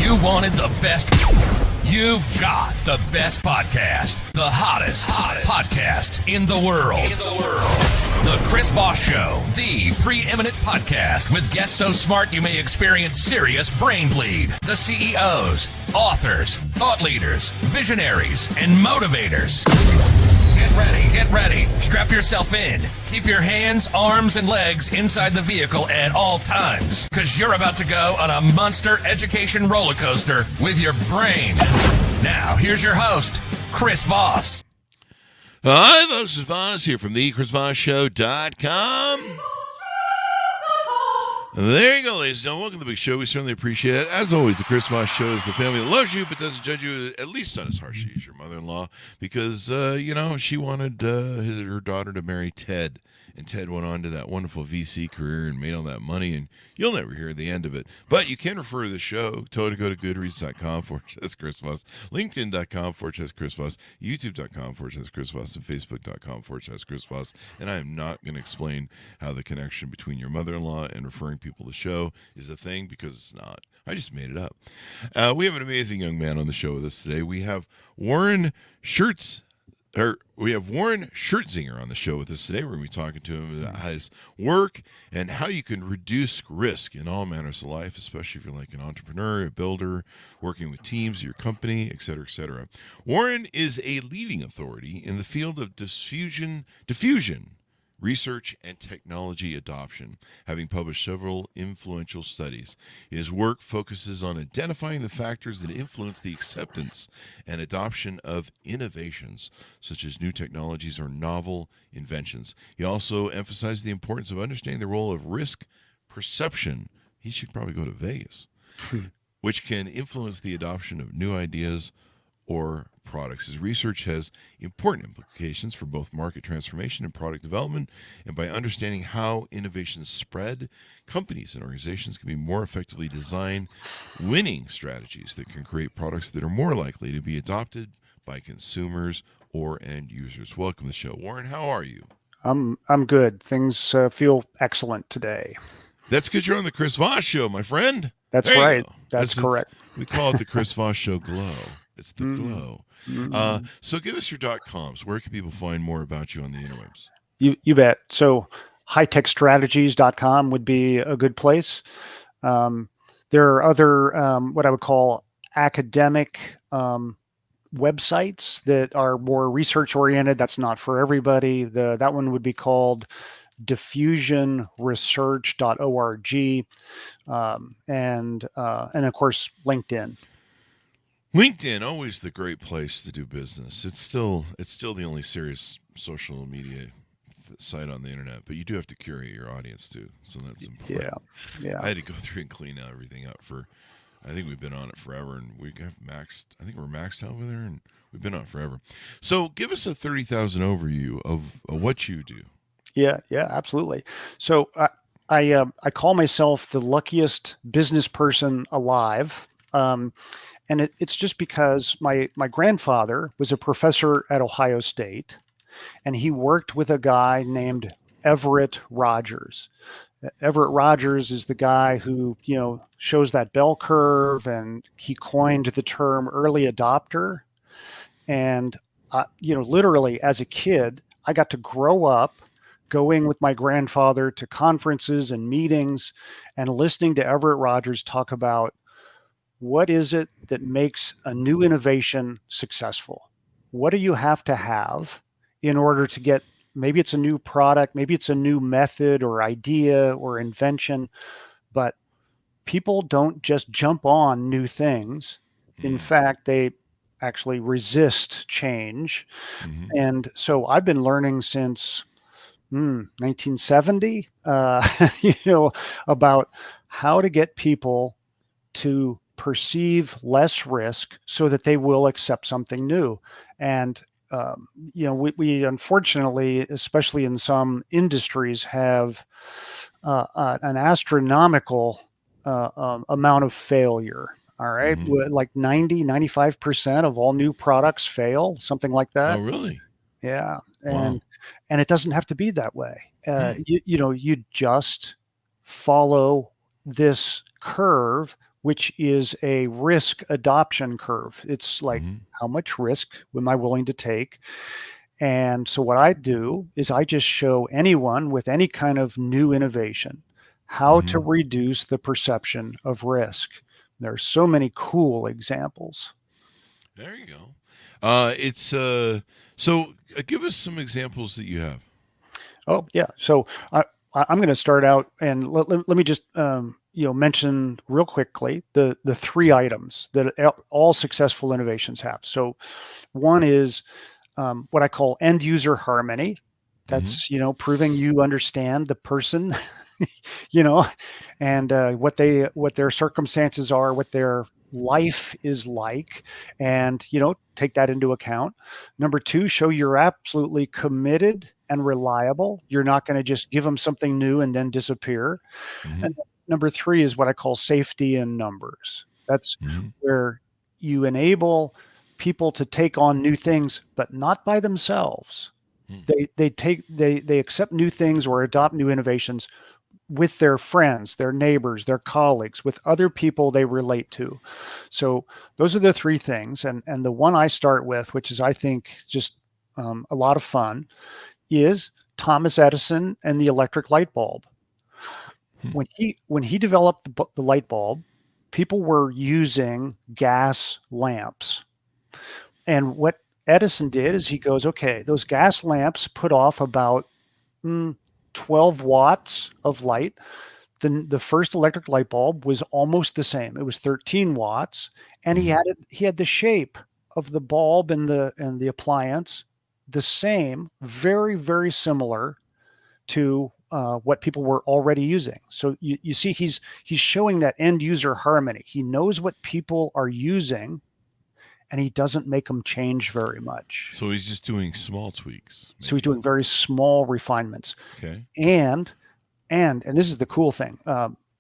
You wanted the best. You've got the best podcast. The hottest podcast in the world. The Chris Voss Show, the preeminent podcast with guests so smart you may experience serious brain bleed. The CEOs, authors, thought leaders, visionaries, and motivators. Get ready. Strap yourself in. Keep your hands, arms, and legs inside the vehicle at all times, because you're about to go on a monster education roller coaster with your brain. Now, here's your host, Chris Voss. Hi, folks. It's Voss here from the ChrisVossShow.com. There you go, ladies and gentlemen. Welcome to the big show. We certainly appreciate it. As always, the Chris Voss Show is the family that loves you but doesn't judge you, at least not as harshly as your mother-in-law, because, she wanted her daughter to marry Ted. And Ted went on to that wonderful VC career and made all that money, and you'll never hear the end of it. But you can refer to the show. Tell her to go to goodreads.com/Chris Voss, LinkedIn.com/Chris Voss, YouTube.com/Chris Voss, and Facebook.com/Chris Voss. And I am not going to explain how the connection between your mother-in-law and referring people to the show is a thing, because it's not. I just made it up. We have an amazing young man on the show with us today. We have Warren Schirtzinger on the show with us today. We're going to be talking to him about his work and how you can reduce risk in all manners of life, especially if you're like an entrepreneur, a builder, working with teams, your company, et cetera, et cetera. Warren is a leading authority in the field of diffusion research and technology adoption, having published several influential studies. His work focuses on identifying the factors that influence the acceptance and adoption of innovations, such as new technologies or novel inventions. He also emphasized the importance of understanding the role of risk perception. He should probably go to Vegas, which can influence the adoption of new ideas or products. His research has important implications for both market transformation and product development, and by understanding how innovations spread, companies and organizations can be more effectively design winning strategies that can create products that are more likely to be adopted by consumers or end users. Welcome to the show, Warren. How are you? I'm good. Things feel excellent today. That's because you're on the Chris Voss Show, my friend. That's right. That's correct. We call it the Chris Voss Show Glow. It's the glow. So give us your .coms. Where can people find more about you on the interwebs? You bet. So hightechstrategies.com would be a good place. There are other what I would call academic websites that are more research oriented. That's not for everybody. That one would be called diffusionresearch.org, and of course LinkedIn. LinkedIn, always the great place to do business. It's still the only serious social media site on the internet, but you do have to curate your audience too, so that's important. Yeah. I had to go through and clean everything up I think we've been on it forever, and we're maxed out over there, and we've been on it forever. So give us a 30,000 overview of what you do. Yeah, absolutely. So I call myself the luckiest business person alive. And it's just because my grandfather was a professor at Ohio State, and he worked with a guy named Everett Rogers. Everett Rogers is the guy who, shows that bell curve, and he coined the term early adopter. And, literally as a kid, I got to grow up going with my grandfather to conferences and meetings and listening to Everett Rogers talk about what is it that makes a new innovation successful? What do you have to have in order to get, maybe it's a new product, maybe it's a new method or idea or invention, but people don't just jump on new things. In fact, they actually resist change. And so I've been learning since 1970, about how to get people to perceive less risk so that they will accept something new. And, we unfortunately, especially in some industries, have an astronomical amount of failure. All right. Like 95% of all new products fail, something like that. Oh, really? Yeah. Wow. And it doesn't have to be that way. You just follow this curve which is a risk adoption curve. It's like, Mm-hmm. how much risk am I willing to take? And so what I do is I just show anyone with any kind of new innovation how to Mm-hmm. reduce the perception of risk. There are so many cool examples. There you go. It's give us some examples that you have. Oh yeah. So I'm going to start out and let me just mention real quickly the three items that all successful innovations have. So one is what I call end user harmony. Mm-hmm. That's proving you understand the person, you know, and what their circumstances are, what their life is like, and take that into account. Number two, show you're absolutely committed and reliable. You're not going to just give them something new and then disappear. Mm-hmm. And number three is what I call safety in numbers. That's Mm-hmm. where you enable people to take on new things, but not by themselves. They accept new things or adopt new innovations with their friends, their neighbors, their colleagues, with other people they relate to. So those are the three things. And the one I start with, which is I think just a lot of fun, is Thomas Edison and the electric light bulb. Mm-hmm. When he developed the light bulb, people were using gas lamps. And what Edison did is he goes, okay, those gas lamps put off about 12 watts of light. The first electric light bulb was almost the same. It was 13 watts, and Mm-hmm. he had the shape of the bulb and the appliance the same, very very similar to what people were already using. So you see, he's showing that end user harmony. He knows what people are using, and he doesn't make them change very much. So he's just doing small tweaks, So he's maybe. doing very small refinements. Okay. And and this is the cool thing.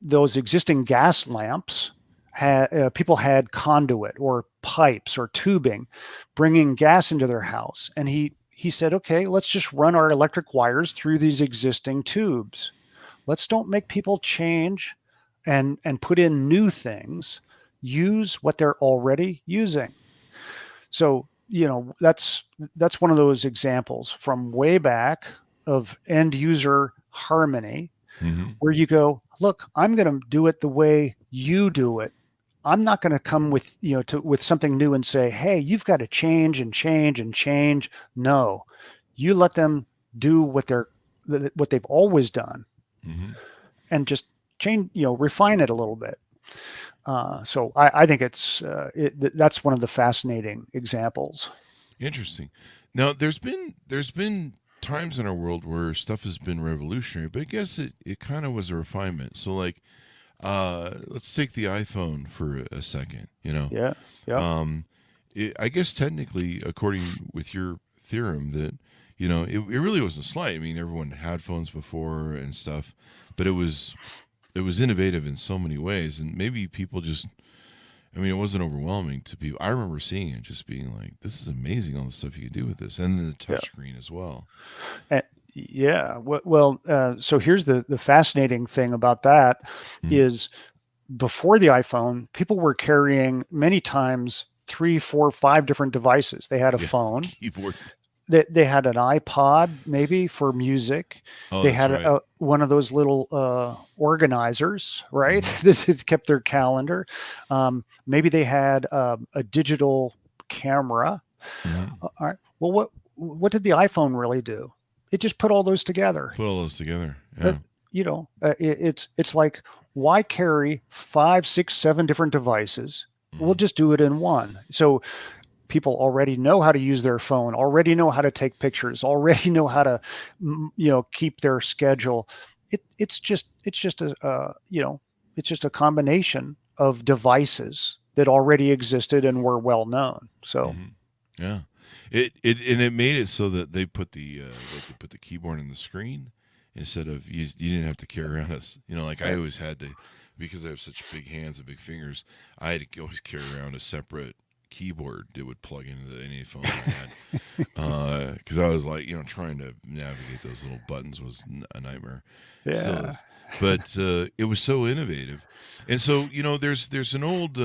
Those existing gas lamps had people had conduit or pipes or tubing bringing gas into their house, and he said, okay, let's just run our electric wires through these existing tubes. Let's don't make people change and put in new things. Use what they're already using. So that's one of those examples from way back of end user harmony, Mm-hmm. where you go, look, I'm going to do it the way you do it. I'm not going to come with with something new and say, hey, you've got to change and change and change. No, you let them do what they've always done, Mm-hmm. and just change, refine it a little bit. So I think that's one of the fascinating examples. Interesting. Now, there's been times in our world where stuff has been revolutionary, but I guess it kind of was a refinement. So, like, let's take the iPhone for a second. Yeah, yeah, Um, I guess technically, according with your theorem, that it really wasn't slight. I mean, everyone had phones before and stuff, but it was innovative in so many ways, and maybe people just. I mean, it wasn't overwhelming to people. I remember seeing it, just being like, "This is amazing! All the stuff you can do with this," and then the yeah. touchscreen as well. Yeah. Well, so here's the fascinating thing about that Mm. is before the iPhone, people were carrying many times three, four, five different devices. They had a Yeah, phone. keyboard. They had an iPod maybe for music. Oh, They that's had right. one of those little organizers, right? Hmm. That kept their calendar. Maybe they had a digital camera. Hmm. All right. Well, what did the iPhone really do? It just put all those together. Put all those together. Uh, Yeah. it's like, why carry five, six, seven different devices? We'll Hmm. just do it in one. So people already know how to use their phone, already know how to take pictures, already know how to keep their schedule. It's just a combination of devices that already existed and were well known. So Hmm. Yeah. It made it so that they put the keyboard in the screen instead of you didn't have to carry around like I right, always had to, because I have such big hands and big fingers. I had to always carry around a separate keyboard that would plug into any phone I had. Because I was like, trying to navigate those little buttons was a nightmare. Still Yeah. is. But it was so innovative. And so, there's an old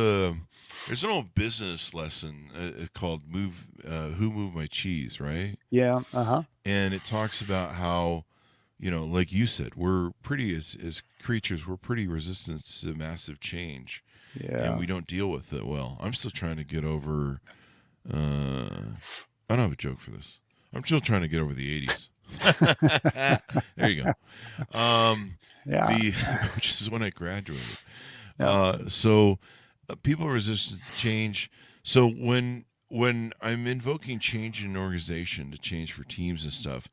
business lesson called Who Moved My Cheese, right? Yeah. Uh-huh. And it talks about how, like you said, we're pretty, as creatures, we're pretty resistant to massive change. And Yeah. we don't deal with it well. I'm still trying to get over, I don't have a joke for this. I'm still trying to get over the 80s. There you go. Yeah. Which is when I graduated. Yeah. So people are resistant to change. So when I'm invoking change in an organization to change for teams and stuff,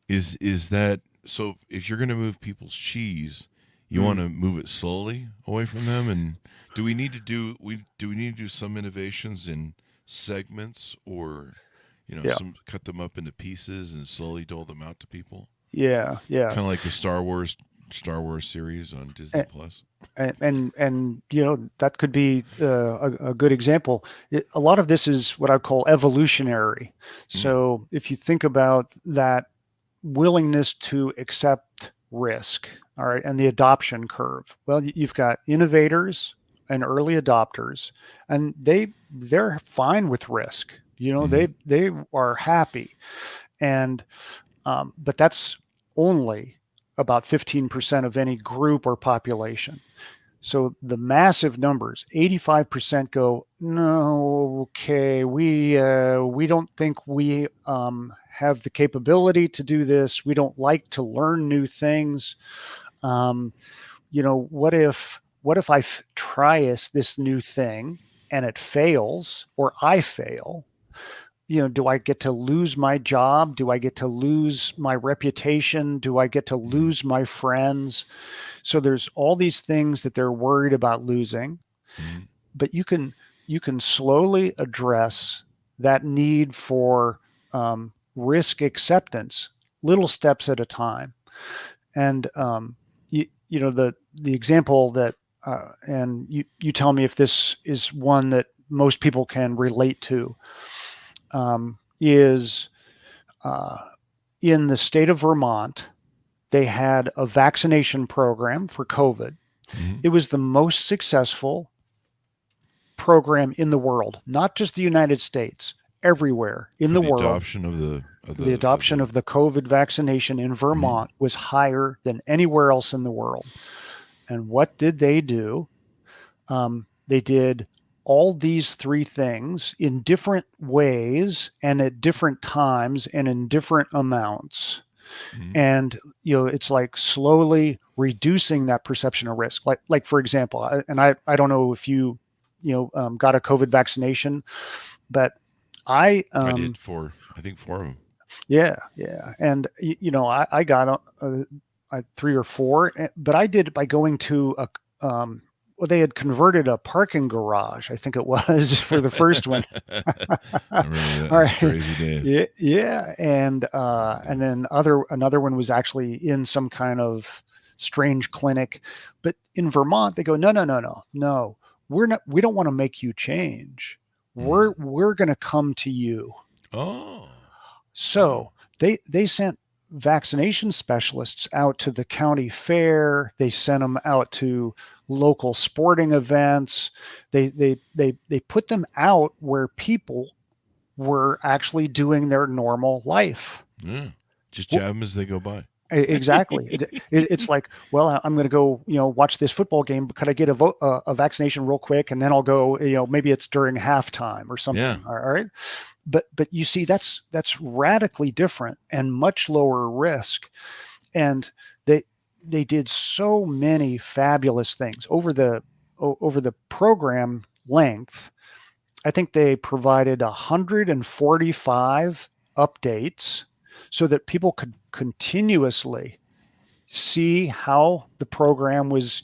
is that so? If you're going to move people's cheese, you want to move it slowly away from them. And do we need to do some innovations in segments, or Yeah. cut them up into pieces and slowly dole them out to people? Yeah. Yeah. Kind of like the Star Wars series on Disney Plus. And that could be a good example. A lot of this is what I call evolutionary. So if you think about that willingness to accept risk, all right, and the adoption curve, well, you've got innovators and early adopters, and they're fine with risk. They are happy, and but that's only about 15% of any group or population. So the massive numbers, 85% go, no, okay, we don't think we have the capability to do this. We don't like to learn new things. What if I try this new thing and it fails, or I fail? Do I get to lose my job? Do I get to lose my reputation? Do I get to lose my friends? So there's all these things that they're worried about losing, but you can slowly address that need for risk acceptance, little steps at a time. And the example that and you tell me if this is one that most people can relate to. Is in the state of Vermont, they had a vaccination program for COVID. It was the most successful program in the world, not just the United States, everywhere in the world. Adoption of the adoption of the COVID vaccination in Vermont was higher than anywhere else in the world. And what did they do? They did all these three things in different ways and at different times and in different amounts. And it's like slowly reducing that perception of risk. Like for example, I don't know if you got a COVID vaccination, but I did I think 4 of them. Yeah, and I got 3 or 4, but I did it by going to a well, they had converted a parking garage, I think it was, for the first one. I remember that. All right. Crazy days. Yeah, and then another one was actually in some kind of strange clinic. But in Vermont, they go, no, we don't want to make you change. We're going to come to you. Oh. So they sent vaccination specialists out to the county fair. They sent them out to local sporting events. They put them out where people were actually doing their normal life. Yeah. Just jab them as they go by. Exactly. It's like, well, I'm going to go, watch this football game. But could I get a vaccination real quick? And then I'll go, maybe it's during halftime or something. Yeah. All right. But you see, that's radically different and much lower risk. And they did so many fabulous things over the program length. I think they provided 145 updates so that people could continuously see how the program was,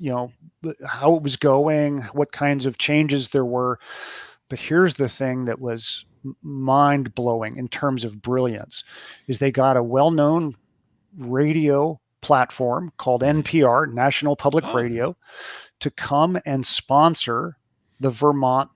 how it was going, what kinds of changes there were. But here's the thing that was mind-blowing in terms of brilliance is they got a well-known radio platform called NPR, National Public Radio, to come and sponsor the Vermont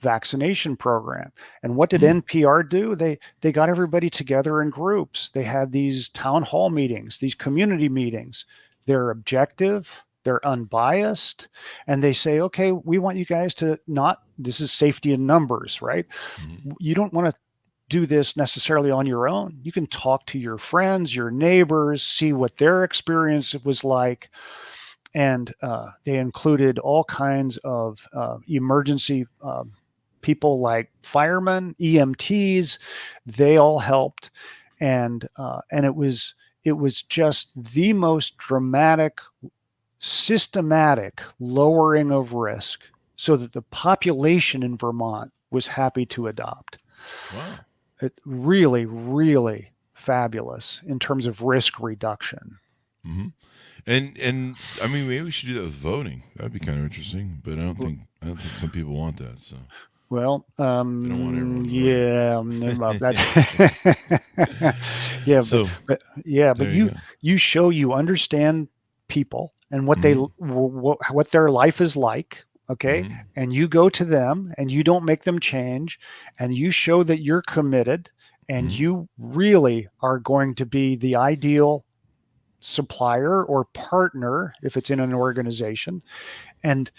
vaccination program. And what did Hmm. NPR do? They got everybody together in groups. They had these town hall meetings, these community meetings. They're objective, they're unbiased, and they say, okay, we want you guys to not, this is safety in numbers, right? Hmm. You don't want to do this necessarily on your own. You can talk to your friends, your neighbors, see what their experience was like. And they included all kinds of emergency people like firemen, EMTs. They all helped, and it was just the most dramatic, systematic lowering of risk, so that the population in Vermont was happy to adopt. Wow. It really, really fabulous in terms of risk reduction. Hmm. And I mean, maybe we should do that with voting. That'd be kind of interesting. But I don't think some people want that. So Well, they don't want everyone voting. yeah, that's yeah, So but there you go. you show you understand people and what Hmm. what their life is like, okay? Hmm. And you go to them and you don't make them change, and you show that you're committed, and Hmm. you really are going to be the ideal supplier or partner if it's in an organization, and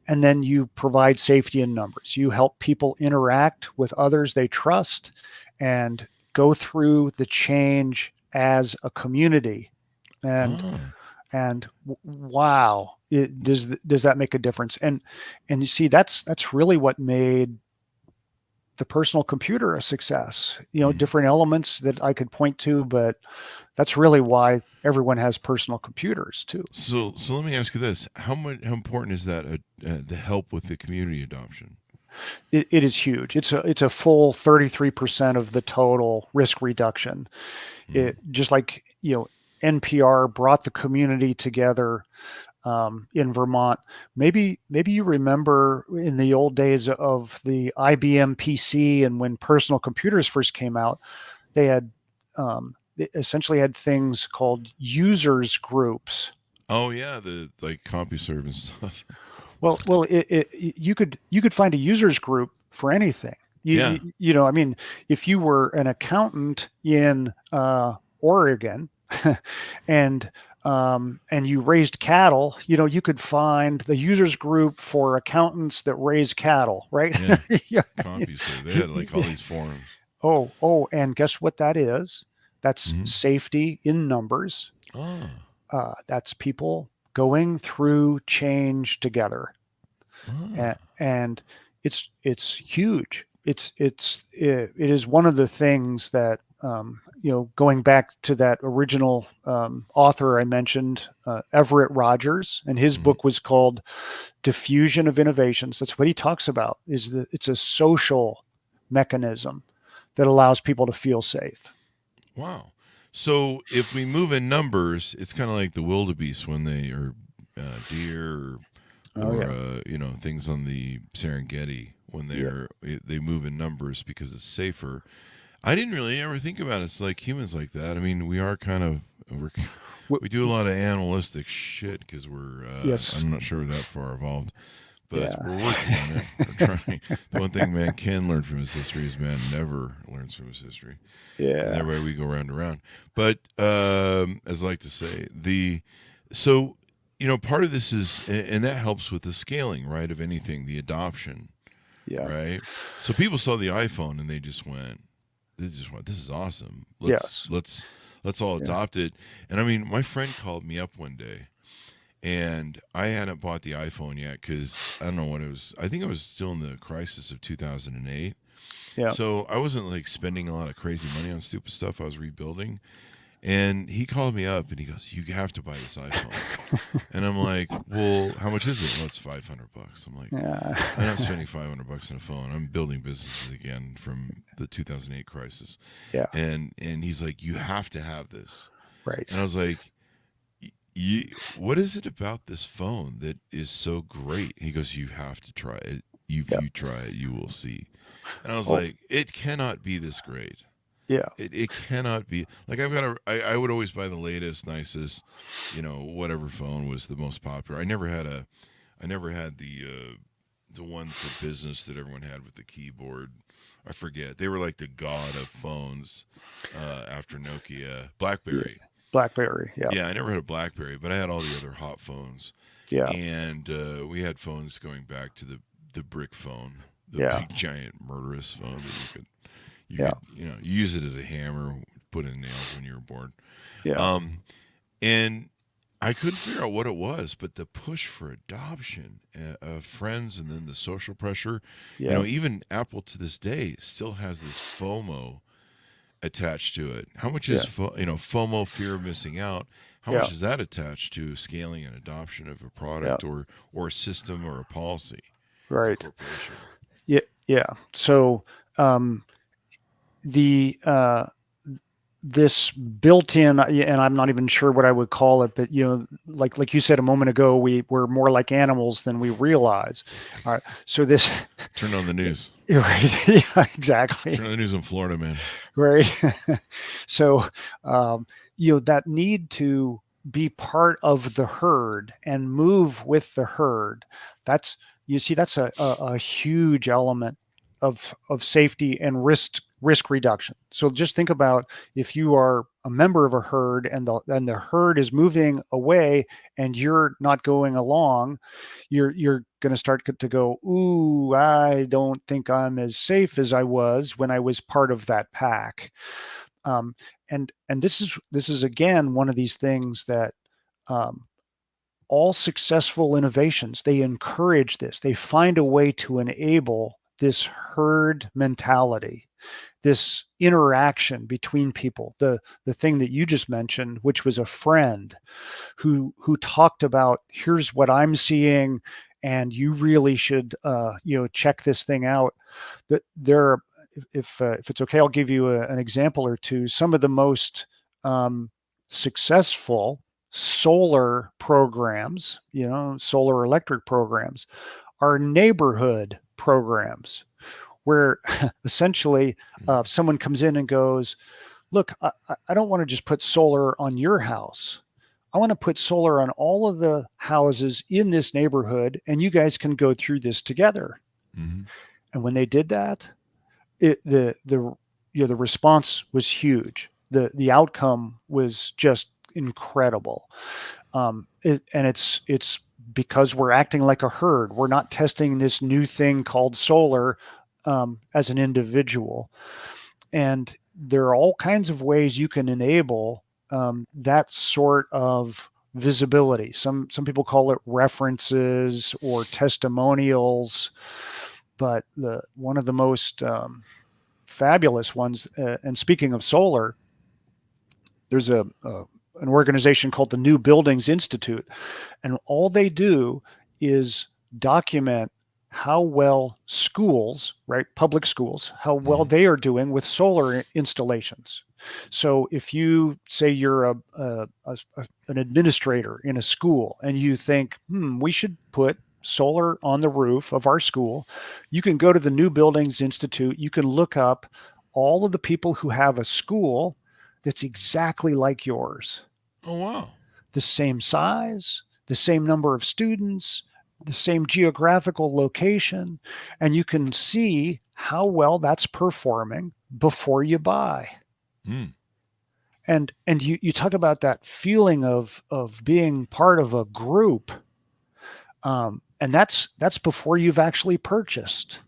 then you provide safety in numbers. You help people interact with others they trust and go through the change as a community. and Ah. and wow, does that make a difference? And you see, that's really what made the personal computer a success. Mhm. Different elements that I could point to, but that's really why everyone has personal computers too. So let me ask you this: how important is that the help with the community adoption? It is huge. It's a full 33% of the total risk reduction. Hmm. It just like NPR brought the community together in Vermont. Maybe you remember in the old days of the IBM PC and when personal computers first came out, they essentially had things called users groups. Oh yeah, the like CompuServe and stuff. Well, you could find a users group for anything. Yeah. I mean, if you were an accountant in Oregon, and and you raised cattle, you could find the users group for accountants that raise cattle, right? Yeah. Yeah. CompuServe. They had like all these forums. Oh, and guess what that is? That's Hmm. safety in numbers. Ah. That's people going through change together, and, Ah. and it's huge. It is one of the things that going back to that original author I mentioned, Everett Rogers, and his Hmm. book was called Diffusion of Innovations. That's what he talks about. Is that it's a social mechanism that allows people to feel safe. Wow. So if we move in numbers, it's kind of like the wildebeest when they are deer Oh or yeah, things on the Serengeti when yeah. they move in numbers because it's safer. I didn't really ever think about it. It's like humans like that. I mean, we are kind of we do a lot of animalistic shit because we're Yes. I'm not sure we're that far evolved, but Yeah. we're working on it. We're trying. The one thing man can learn from his history is man never learns from his history, and Yeah. that way we go round and round. But as I like to say, so part of this is, and that helps with the scaling, right, of anything, the adoption, Yeah. right. So people saw the iPhone and they just went, this is awesome. Let's Yes. let's let's all Yeah. adopt it. And I mean, my friend called me up one day, and I hadn't bought the iPhone yet because I don't know what it was. I think I was still in the crisis of 2008. Yeah. So I wasn't like spending a lot of crazy money on stupid stuff. I was rebuilding. And he called me up and he goes, "You have to buy this iPhone." And I'm like, "Well, how much is it?" "Well, it's $500." I'm like, "I'm not Yeah. spending $500 on a phone. I'm building businesses again from the 2008 crisis." Yeah. And he's like, "You have to have this." And I Right. was like, what is it about this phone that is so great?" He goes, "You have to try it. If Yeah. you try it, you will see." And I was Oh, like, "It cannot be this great. yeah. It cannot be like I would always buy the latest, nicest, whatever phone was the most popular. I never had the the one for business that everyone had with the keyboard. I forget. They were like the god of phones after Nokia. Yeah. BlackBerry. BlackBerry. Yeah. Yeah, I never had a BlackBerry, but I had all the other hot phones. Yeah. And we had phones going back to the brick phone, the Yeah. big giant murderous phone that Yeah. you use it as a hammer, put in nails when you were born. Yeah. And I couldn't figure out what it was, but the push for adoption of friends and then the social pressure, Yeah. even Apple to this day still has this FOMO attached to it. How much Yeah. is FOMO, fear of missing out? How Yeah. much is that attached to scaling and adoption of a product or a system or a policy? Right. Corporation. Yeah. Yeah. So the this built-in, and I'm not even sure what I would call it, but like you said a moment ago, we're more like animals than we realize. All right. So this Turn on the news. right. Yeah, exactly. Turn on the news in Florida, man. Right. So that need to be part of the herd and move with the herd, that's a huge element of safety and risk reduction. So just think about if you are a member of a herd and the herd is moving away and you're not going along, you're going to start to go, ooh, I don't think I'm as safe as I was when I was part of that pack. And this is again one of these things that all successful innovations, they encourage this. They find a way to enable this herd mentality, this interaction between people. The thing that you just mentioned, which was a friend who talked about, here's what I'm seeing, and you really should check this thing out. That there, if it's okay, I'll give you an example or two. Some of the most successful solar programs, solar electric programs, are neighborhood programs where essentially someone comes in and goes, look, I don't want to just put solar on your house. I want to put solar on all of the houses in this neighborhood, and you guys can go through this together. Mm-hmm. And when they did that, the response was huge. The outcome was just incredible. And it's because we're acting like a herd. We're not testing this new thing called solar as an individual. And there are all kinds of ways you can enable that sort of visibility. Some people call it references or testimonials, but one of the most fabulous ones, and speaking of solar, there's an organization called the New Buildings Institute, and all they do is document how well schools, right, public schools, how well they are doing with solar installations. So if you say you're an administrator in a school and you think, we should put solar on the roof of our school, you can go to the New Buildings Institute. You can look up all of the people who have a school that's exactly like yours. Oh, wow. The same size, the same number of students, the same geographical location, and you can see how well that's performing before you buy. And you talk about that feeling of being part of a group, and that's before you've actually purchased.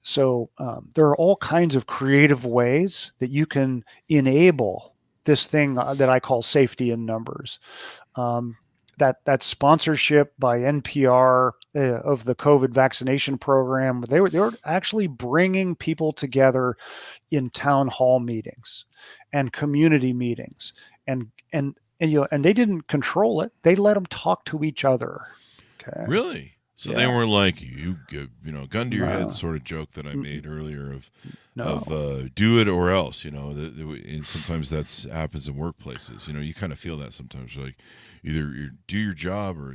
So there are all kinds of creative ways that you can enable this thing that I call safety in numbers. That sponsorship by NPR of the COVID vaccination program, they were actually bringing people together in town hall meetings and community meetings, and they didn't control it. They let them talk to each other. Okay. Really? So Yeah. they weren't like, gun to your head sort of joke that I made earlier of do it or else, and sometimes that happens in workplaces. You kind of feel that sometimes, like either you do your job or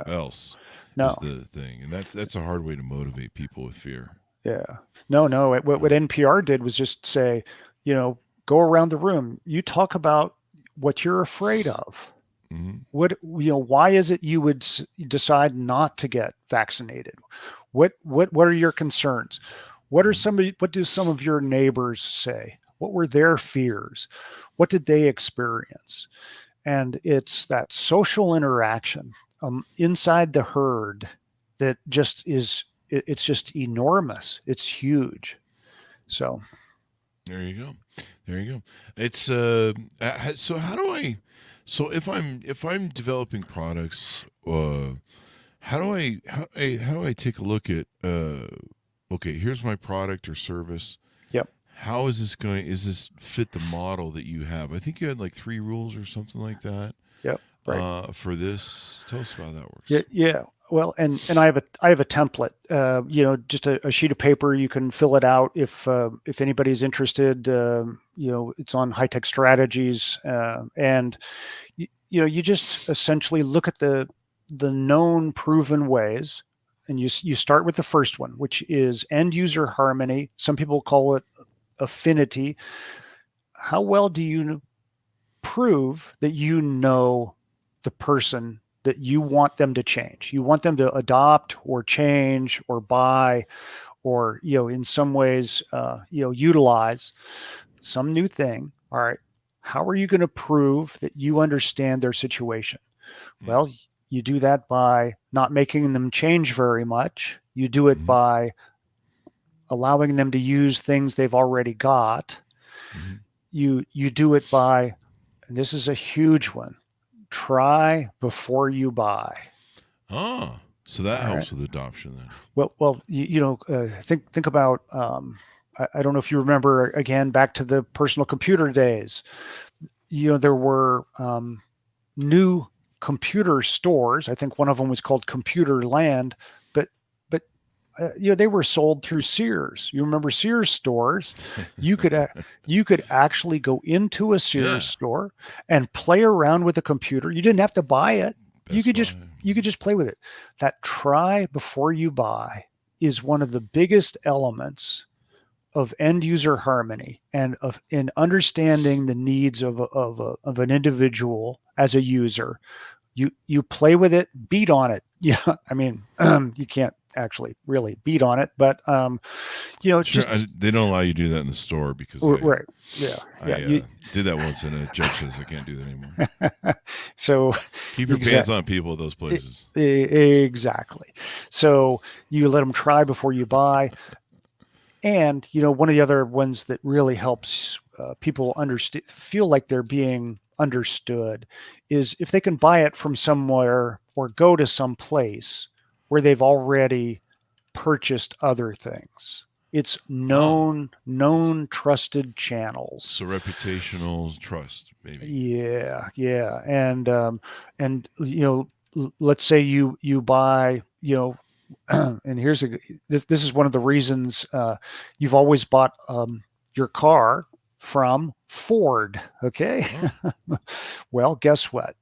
else is the thing. And that's a hard way to motivate people with fear. Yeah. No. What NPR did was just say, go around the room. You talk about what you're afraid of. Mm-hmm. Why is it you would decide not to get vaccinated? What are your concerns? What do some of your neighbors say? What were their fears? What did they experience? And it's that social interaction inside the herd that just is it's just enormous. It's huge. So There you go. There you go. It's so how do I so if I'm developing products how do I take a look at okay, here's my product or service. yep. How is this fit the model that you have? I think you had like 3 rules or something like that. Yep. Right. For this. Tell us how that Yeah, works. yeah. Well, and I have a template. Just a sheet of paper. You can fill it out if anybody's interested. It's on High Tech Strategies, and you just essentially look at the known proven ways, and you start with the first one, which is end user harmony. Some people call it affinity. How well do you prove that you know the person that you want them to change? You want them to adopt or change or buy or in some ways utilize some new thing. All right. How are you going to prove that you understand their situation? Mm-hmm. Well, you do that by not making them change very much. You do it Mm-hmm. by allowing them to use things they've already got. Mm-hmm. You do it by, and this is a huge one, try before you buy. Ah, so that All right. helps with adoption then. Well, think about. I don't know if you remember again back to the personal computer days. There were new computer stores. I think one of them was called Computer Land, but they were sold through Sears. You remember Sears stores? You could you could actually go into a Sears Yeah. store and play around with a computer. You didn't have to buy it. You Best could Buy. just play with it. That try before you buy is one of the biggest elements of end user harmony and of in understanding the needs of an individual as a user. You play with it, beat on it. Yeah, I mean, you can't actually really beat on it, but Sure, just they don't allow you to do that in the store because right. Yeah, I yeah. You, did that once and a judge says I can't do that anymore. so Keep your pants on, people at those places. exactly. So you let them try before you buy. And one of the other ones that really helps people understand, feel like they're being understood, is if they can buy it from somewhere or go to some place where they've already purchased other things. It's Ah, known, trusted channels. so reputational trust, maybe. Yeah, yeah, and let's say you buy and this is one of the reasons you've always bought your car from Ford. Okay, Oh, well, guess what?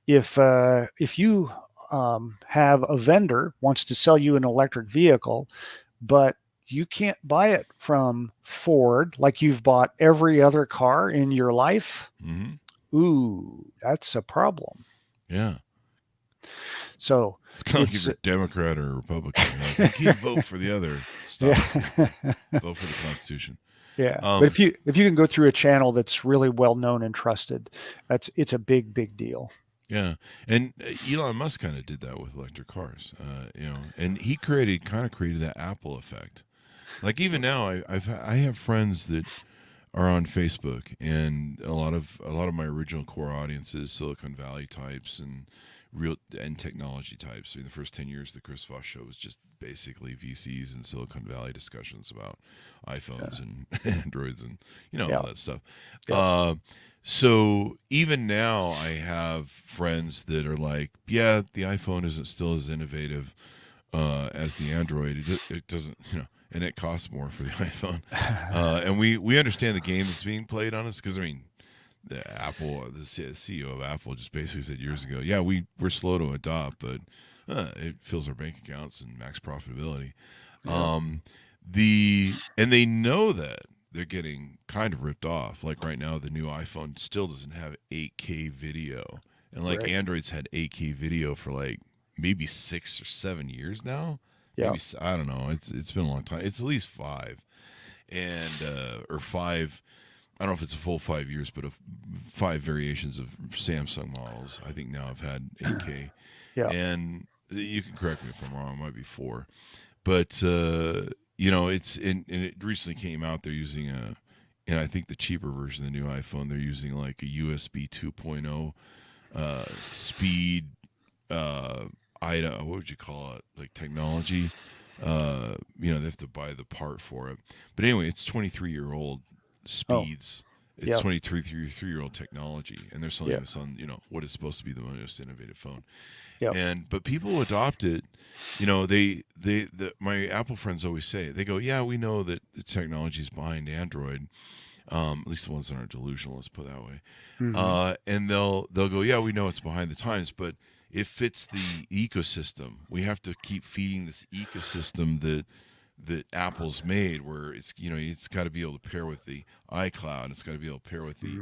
If you have a vendor wants to sell you an electric vehicle, but you can't buy it from Ford like you've bought every other car in your life. mm-hmm. Ooh, that's a problem. Yeah. So It's kind of like if it's you're Democrat or Republican. You're like, I can't vote for the other. Stop it. yeah. Vote for the Constitution. Yeah, but Um, if you can go through a channel that's really well known and trusted, it's a big deal. yeah, and Elon Musk kind of did that with electric cars. And he kind of created that Apple effect. Like even now, I have friends that are on Facebook, and a lot of my original core audience is Silicon Valley types and real and technology types. I mean, the first 10 years of the Chris Voss show was just basically VCs and Silicon Valley discussions about iPhones Yeah, and Androids and yeah, all that stuff. yeah. Uh, so even now, I have friends that are like, yeah, the iPhone isn't still as innovative as the Android. It doesn't, and it costs more for the iPhone. And we understand the game that's being played on us because I mean, the CEO of Apple just basically said years ago, yeah, we're slow to adopt, but it fills our bank accounts and max profitability. Yeah. Um, and they know that they're getting kind of ripped off. Like right now, the new iPhone still doesn't have 8K video, And like Right. Android's had 8K video for like maybe 6 or 7 years now. Yeah. Maybe I don't know. It's been a long time. It's at least 5, and or 5. I don't know if it's a full 5 years, but 5 variations of Samsung models. I think now I've had 8K, Yeah. and you can correct me if I'm wrong. It might be 4, but it's and it recently came out. They're using and I think the cheaper version of the new iPhone, they're using like a USB 2.0 speed. IDA, what would you call it? Like technology. They have to buy the part for it. But anyway, it's 23-year-old Oh, speeds. It's yeah. 23-year-old technology, and they're selling Yeah. this on what is supposed to be the most innovative phone. Yeah. But people adopt it. My Apple friends always say, they go, yeah, we know that the technology is behind Android. At least the ones that aren't delusional, let's put it that way. Hmm. And they'll go, yeah, we know it's behind the times, but it fits the ecosystem. We have to keep feeding this ecosystem that Apple's made, where it's got to be able to pair with the iCloud, it's got to be able to pair with the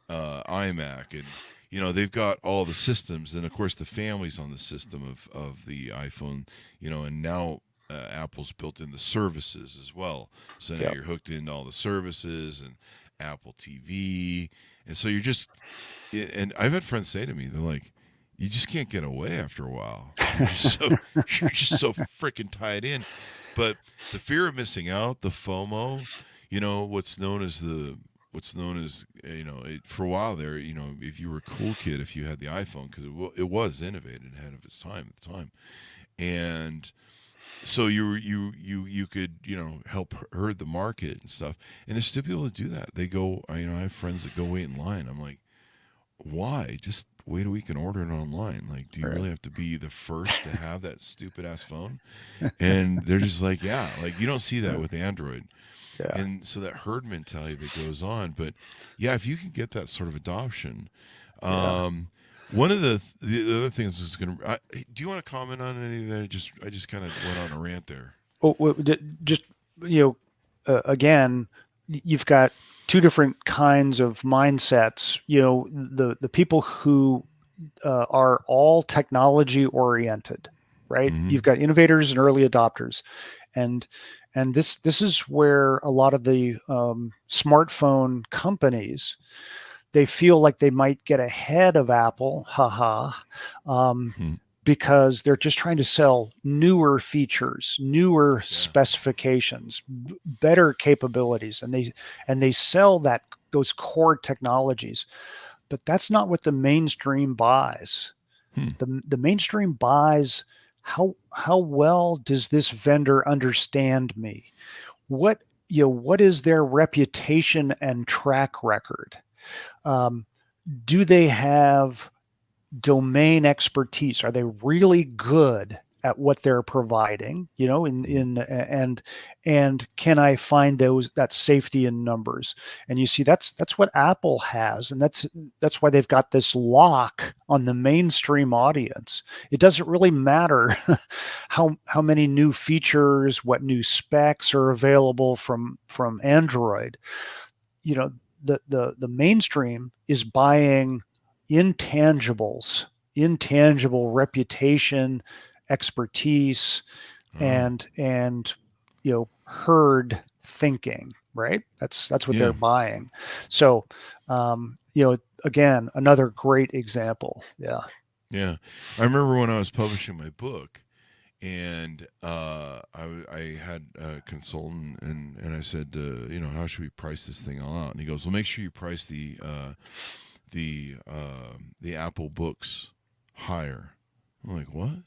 Hmm. iMac, and they've got all the systems, and of course the family's on the system of the iPhone, and now Apple's built in the services as well. So now Yeah. you're hooked into all the services and Apple TV, and so and I've had friends say to me, they're like, you just can't get away after a while. You're just so freaking tied in. But the fear of missing out, the FOMO, what's known as for a while there, if you were a cool kid, if you had the iPhone, because it was innovated ahead of its time at the time, and so you could help herd the market and stuff, and there's still people that do that. They go, I have friends that go wait in line. I'm like, why? Just wait a week and order it online. Like, do you Right. really have to be the first to have that stupid ass phone? And they're just like, yeah, like you don't see that with Android. Yeah. And so that herd mentality that goes on. But yeah, if you can get that sort of adoption, Yeah. one of the other things is going to. Do you want to comment on any of that? I just kind of went on a rant there. Just again, you've got two different kinds of mindsets. The people who are all technology oriented, right? Mm-hmm. You've got innovators and early adopters, and this is where a lot of the smartphone companies, they feel like they might get ahead of Apple, haha, um, Hmm. because they're just trying to sell newer features, newer specifications, better capabilities, and they sell those core technologies. But that's not what the mainstream buys. Hmm. The mainstream buys, how well does this vendor understand me? What is their reputation and track record? Um, do they have domain expertise? Are they really good at what they're providing? And can I find that safety in numbers? And you see, that's what Apple has, and that's why they've got this lock on the mainstream audience. It doesn't really matter how many new features, what new specs are available from Android. The mainstream is buying intangibles, intangible reputation, expertise, Oh, and herd thinking, right? That's what they're yeah, buying. So again, another great example. Yeah. yeah. I remember when I was publishing my book, and I had a consultant, and I said, how should we price this thing all out? And he goes, well, make sure you price the Apple books higher. I'm like, what?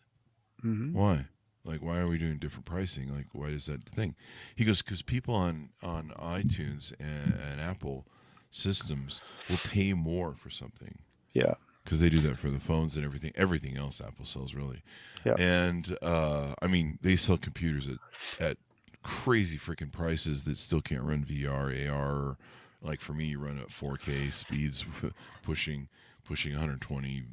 Hmm. Why? Like, why are we doing different pricing? Like, why is that the thing? He goes, because people on iTunes and Apple systems will pay more for something Yeah. because they do that for the phones and everything else Apple sells, really. Yeah. And I mean, they sell computers at crazy freaking prices that still can't run VR, AR. Like for me, you run at 4K speeds, pushing 120,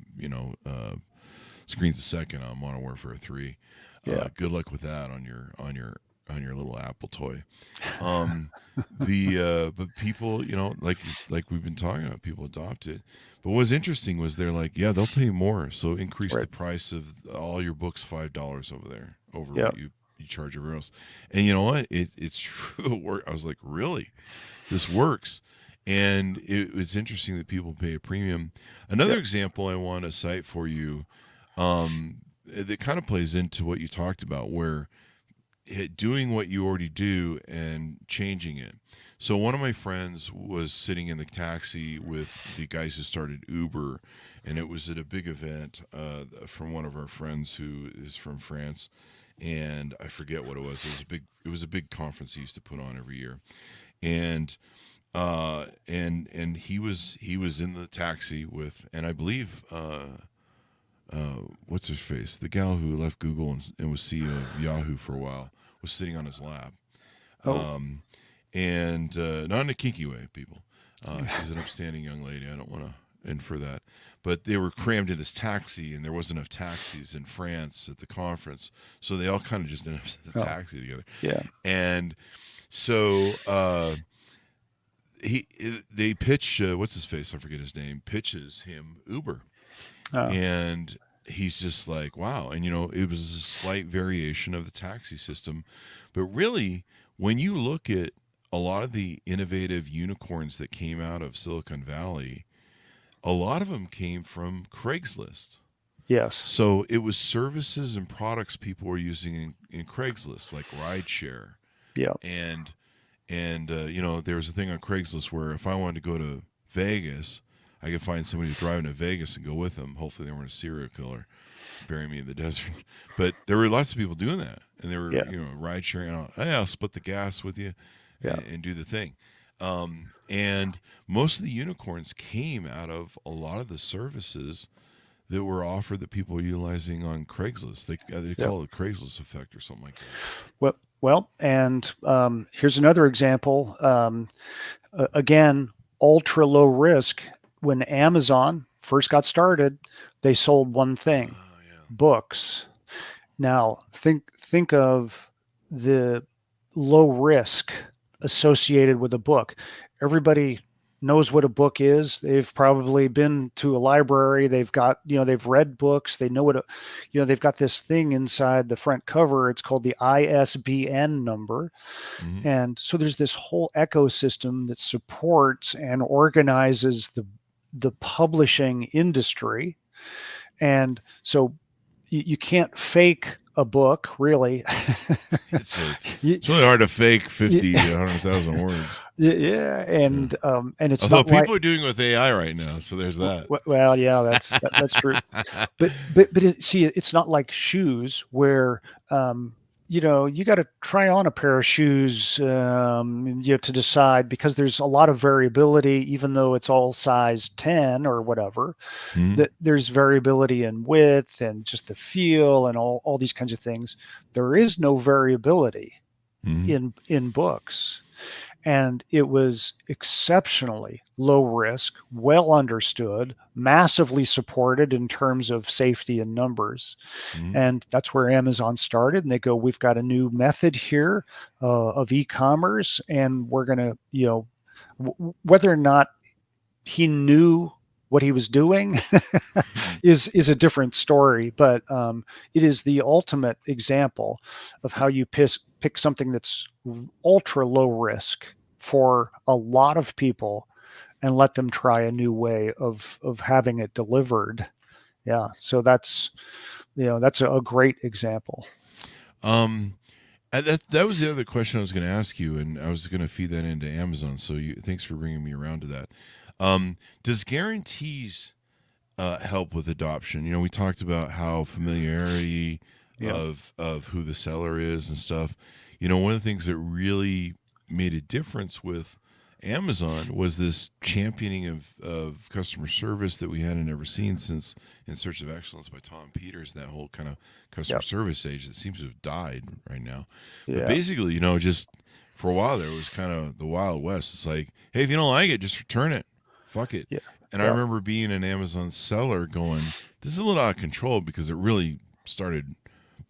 screens a second on Modern Warfare 3. Yeah. Good luck with that on your your little Apple toy. But people, like we've been talking about, people adopt it. But what's interesting was they're like, yeah, they'll pay more, so increase the price of all your books $5 over there, over what you charge everywhere else. And you know what? It's true. I was like, really? This works. And it's interesting that people pay a premium. Another example I want to cite for you, that kind of plays into what you talked about, where doing what you already do and changing it. So one of my friends was sitting in the taxi with the guys who started Uber, and it was at a big event from one of our friends who is from France, and I forget what it was. It was a big conference he used to put on every year, and he was in the taxi with, and I believe what's her face, the gal who left Google and was CEO of Yahoo for a while, was sitting on his lap. And not in a kinky way, people. She's an upstanding young lady. I don't want to infer that. But they were crammed in this taxi, and there wasn't enough taxis in France at the conference. So they all kind of just ended up in the taxi together. Yeah. And so they pitch, what's his face? I forget his name. Pitches him Uber. And he's just like, wow. And, it was a slight variation of the taxi system. But really, when you look at a lot of the innovative unicorns that came out of Silicon Valley, a lot of them came from Craigslist. Yes. So it was services and products people were using in Craigslist, like rideshare. Yeah. And there was a thing on Craigslist where if I wanted to go to Vegas, I could find somebody who's driving to Vegas and go with them. Hopefully they weren't a serial killer, bury me in the desert. But there were lots of people doing that, and they were ride sharing. I'll split the gas with you, and do the thing. And most of the unicorns came out of a lot of the services that were offered that people were utilizing on Craigslist. They call it the Craigslist effect or something like that. Well, and here's another example. Again, ultra low risk. When Amazon first got started, they sold one thing, books. Now, think of the low risk associated with a book. Everybody knows what a book is. They've probably been to a library. They've got, they've read books. They know what, they've got this thing inside the front cover. It's called the ISBN number. Mm-hmm. And so there's this whole ecosystem that supports and organizes the publishing industry. And so you can't fake a book, really. It's really hard to fake 50 to 100,000 words. Yeah, and it's although not people are doing it with AI right now, so there's that. Well, yeah, that's true. But it's not like shoes where you got to try on a pair of shoes to decide, because there's a lot of variability, even though it's all size 10 or whatever. That there's variability in width and just the feel and all these kinds of things. There is no variability in books. And it was exceptionally low risk, well understood, massively supported in terms of safety and numbers. And that's where Amazon started. And they go, we've got a new method here of e-commerce, and we're going to, whether or not he knew what he was doing is a different story. But it is the ultimate example of how you pick something that's ultra low risk for a lot of people and let them try a new way of having it delivered. Yeah. So that's a great example. That was the other question I was going to ask you, and I was going to feed that into Amazon. So thanks for bringing me around to that. Does guarantees help with adoption? We talked about how familiarity of who the seller is and stuff. One of the things that really made a difference with Amazon was this championing of customer service that we hadn't ever seen since In Search of Excellence by Tom Peters, that whole kind of customer service age that seems to have died right now. But basically, just for a while there, it was kind of the Wild West. It's like, hey, if you don't like it, just return it. Fuck it. Yeah. And I remember being an Amazon seller going, this is a little out of control, because it really started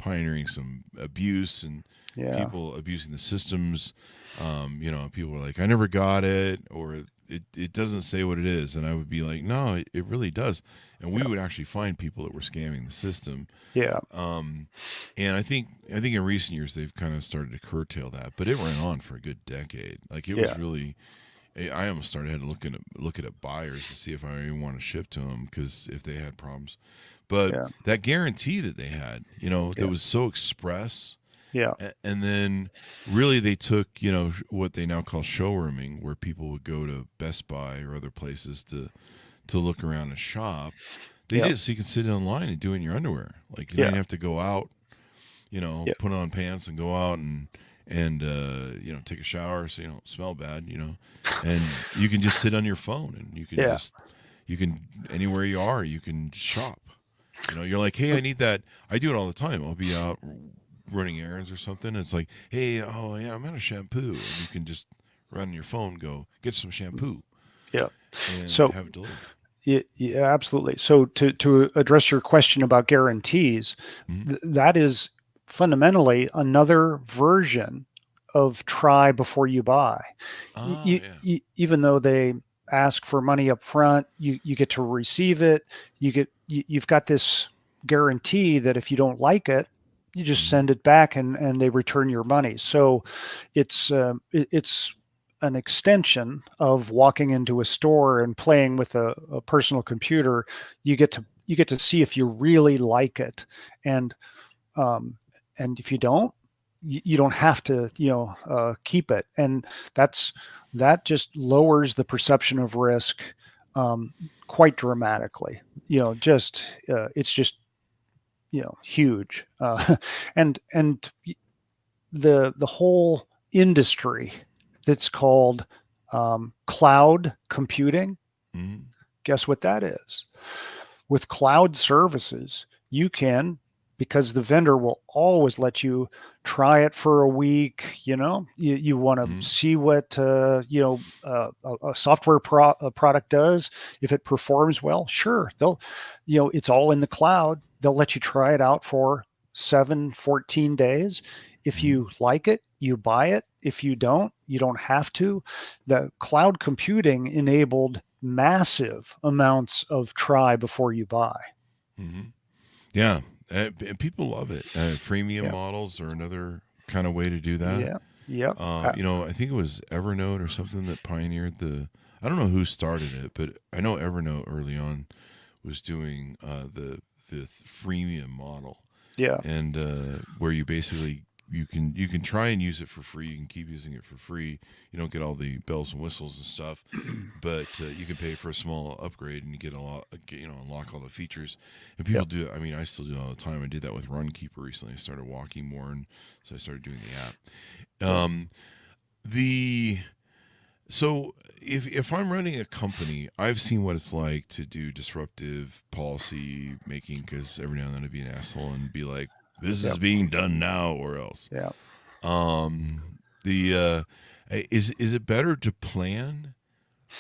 pioneering some abuse and Yeah. people abusing the systems. People were like, I never got it, or it doesn't say what it is. And I would be like, no, it really does. And we would actually find people that were scamming the system. Yeah. And I think in recent years they've kind of started to curtail that, but it went on for a good decade. Like it was Yeah. really, I almost started had to look at buyers to see if I even want to ship to them because if they had problems. But Yeah. that guarantee that they had, that Yeah. was so express. Yeah. And then really they took, what they now call showrooming, where people would go to Best Buy or other places to look around and shop. They Yeah. did so you can sit online and do it in your underwear. Like you Yeah. don't have to go out, Yeah. put on pants and go out and take a shower so you don't smell bad, and you can just sit on your phone and you can Yeah. anywhere you are, you can shop. You're like, hey, I need that. I do it all the time. I'll be out running errands or something. And it's like, hey, oh yeah, I'm out of shampoo, and you can just run on your phone, go get some shampoo, Yeah. and So have it delivered. yeah, absolutely. So to address your question about guarantees, Mm-hmm. that is fundamentally another version of try before you buy. Oh yeah. Even though they ask for money up front, you get to receive it. You've got this guarantee that if you don't like it, you just Mm-hmm. send it back and they return your money. So it's an extension of walking into a store and playing with a personal computer. You get to see if you really like it, and um, and if you don't, you don't have to keep it, and that just lowers the perception of risk quite dramatically. Just it's just huge, and the whole industry that's called cloud computing. Mm-hmm. Guess what that is? With cloud services, you can, because the vendor will always let you try it for a week. You want Mm-hmm. to see what a software product does. If it performs well, sure, they'll, it's all in the cloud. They'll let you try it out for 14 days. If Mm-hmm. you like it, you buy it. If you don't, you don't have to. The cloud computing enabled massive amounts of try before you buy. Mm-hmm. Yeah, and people love it. Freemium Yeah. models are another kind of way to do that. Yeah. Yep. I think it was Evernote or something that pioneered the. I don't know who started it, but I know Evernote early on was doing the freemium model, Yeah. and where you basically you can try and use it for free. You can keep using it for free. You don't get all the bells and whistles and stuff, but you can pay for a small upgrade and you get a lot. Unlock all the features. And people Yep. do it. I mean, I still do it all the time. I did that with Runkeeper recently. I started walking more, and so I started doing the app. Yep. The so if I'm running a company, I've seen what it's like to do disruptive policy making because every now and then I'd be an asshole and be like, "This is Yep. being done now or else." Yeah. The is it better to plan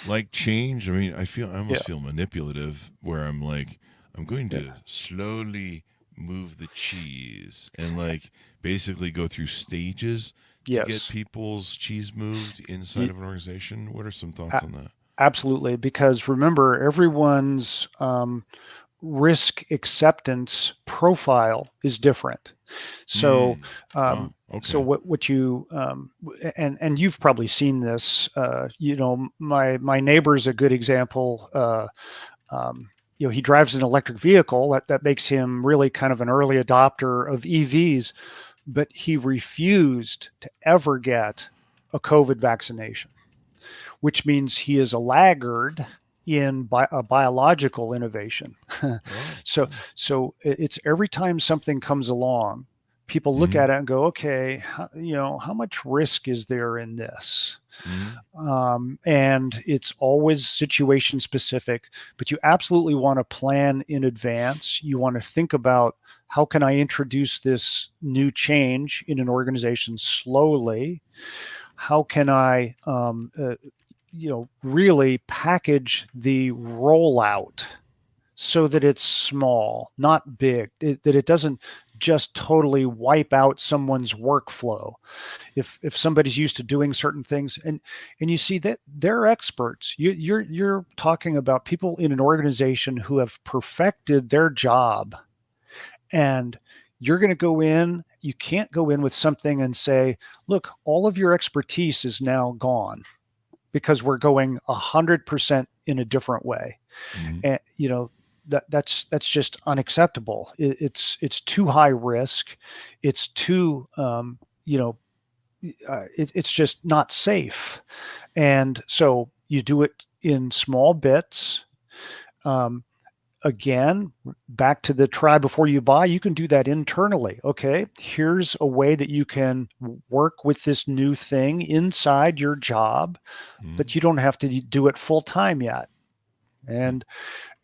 like change? I mean, I Yeah. almost feel manipulative where I'm like, I'm going Yeah. to slowly move the cheese and like basically go through stages to get Yes. people's cheese moved inside Y- of an organization. What are some thoughts a- on that? Absolutely. Because remember, everyone's risk acceptance profile is different. So, Mm. um, Wow. so Okay. what you and you've probably seen this. My neighbor's a good example. He drives an electric vehicle that makes him really kind of an early adopter of EVs, but he refused to ever get a COVID vaccination, which means he is a laggard in a biological innovation. Oh. so it's every time something comes along, people look Mm-hmm. at it and go, okay, how much risk is there in this? Mm-hmm. And it's always situation specific, but you absolutely want to plan in advance. You want to think about, how can I introduce this new change in an organization slowly? How can I really package the rollout so that it's small, not big, that it doesn't just totally wipe out someone's workflow. If somebody's used to doing certain things, and you see that they're experts. You're talking about people in an organization who have perfected their job, and you're going to go in. You can't go in with something and say, look, all of your expertise is now gone because we're going 100% in a different way. Mm-hmm. And that's just unacceptable. It's too high risk. It's too it's just not safe. And so you do it in small bits. Again, back to the try before you buy, you can do that internally. Okay, here's a way that you can work with this new thing inside your job, but you don't have to do it full time yet. And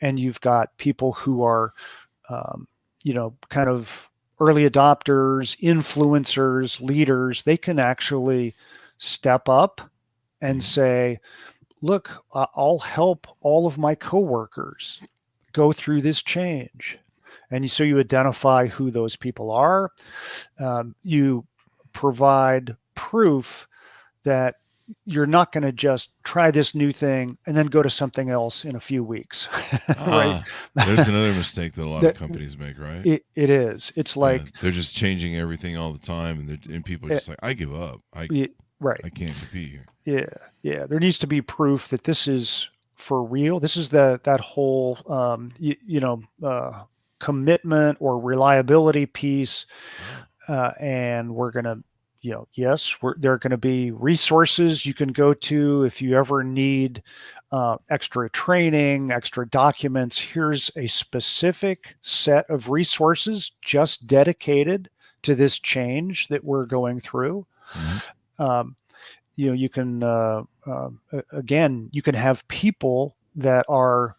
you've got people who are, kind of early adopters, influencers, leaders. They can actually step up and say, look, I'll help all of my coworkers go through this change. And so you identify who those people are. You provide proof that you're not going to just try this new thing and then go to something else in a few weeks. Right? There's another mistake that a lot of companies make, right? It is. It's like they're just changing everything all the time, and people are just like, I give up. I can't compete here. Yeah. There needs to be proof that this is for real. This is that whole commitment or reliability piece, and we're going to. Yes, there are going to be resources you can go to if you ever need extra training, extra documents. Here's a specific set of resources just dedicated to this change that we're going through. Mm-hmm. You can, again, you can have people that are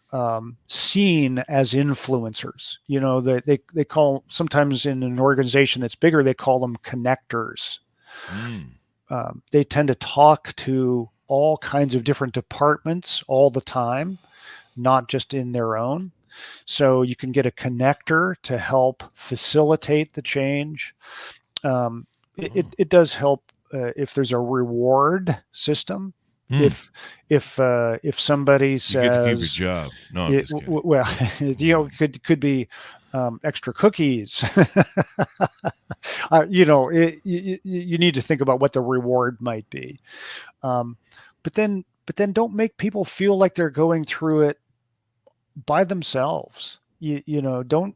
seen as influencers. They call, sometimes in an organization that's bigger, they call them connectors. They tend to talk to all kinds of different departments all the time, not just in their own. So you can get a connector to help facilitate the change. It does help if there's a reward system. If somebody says you get to keep your job, no, I'm just kidding. Well, could be extra cookies. You need to think about what the reward might be, but then don't make people feel like they're going through it by themselves. Don't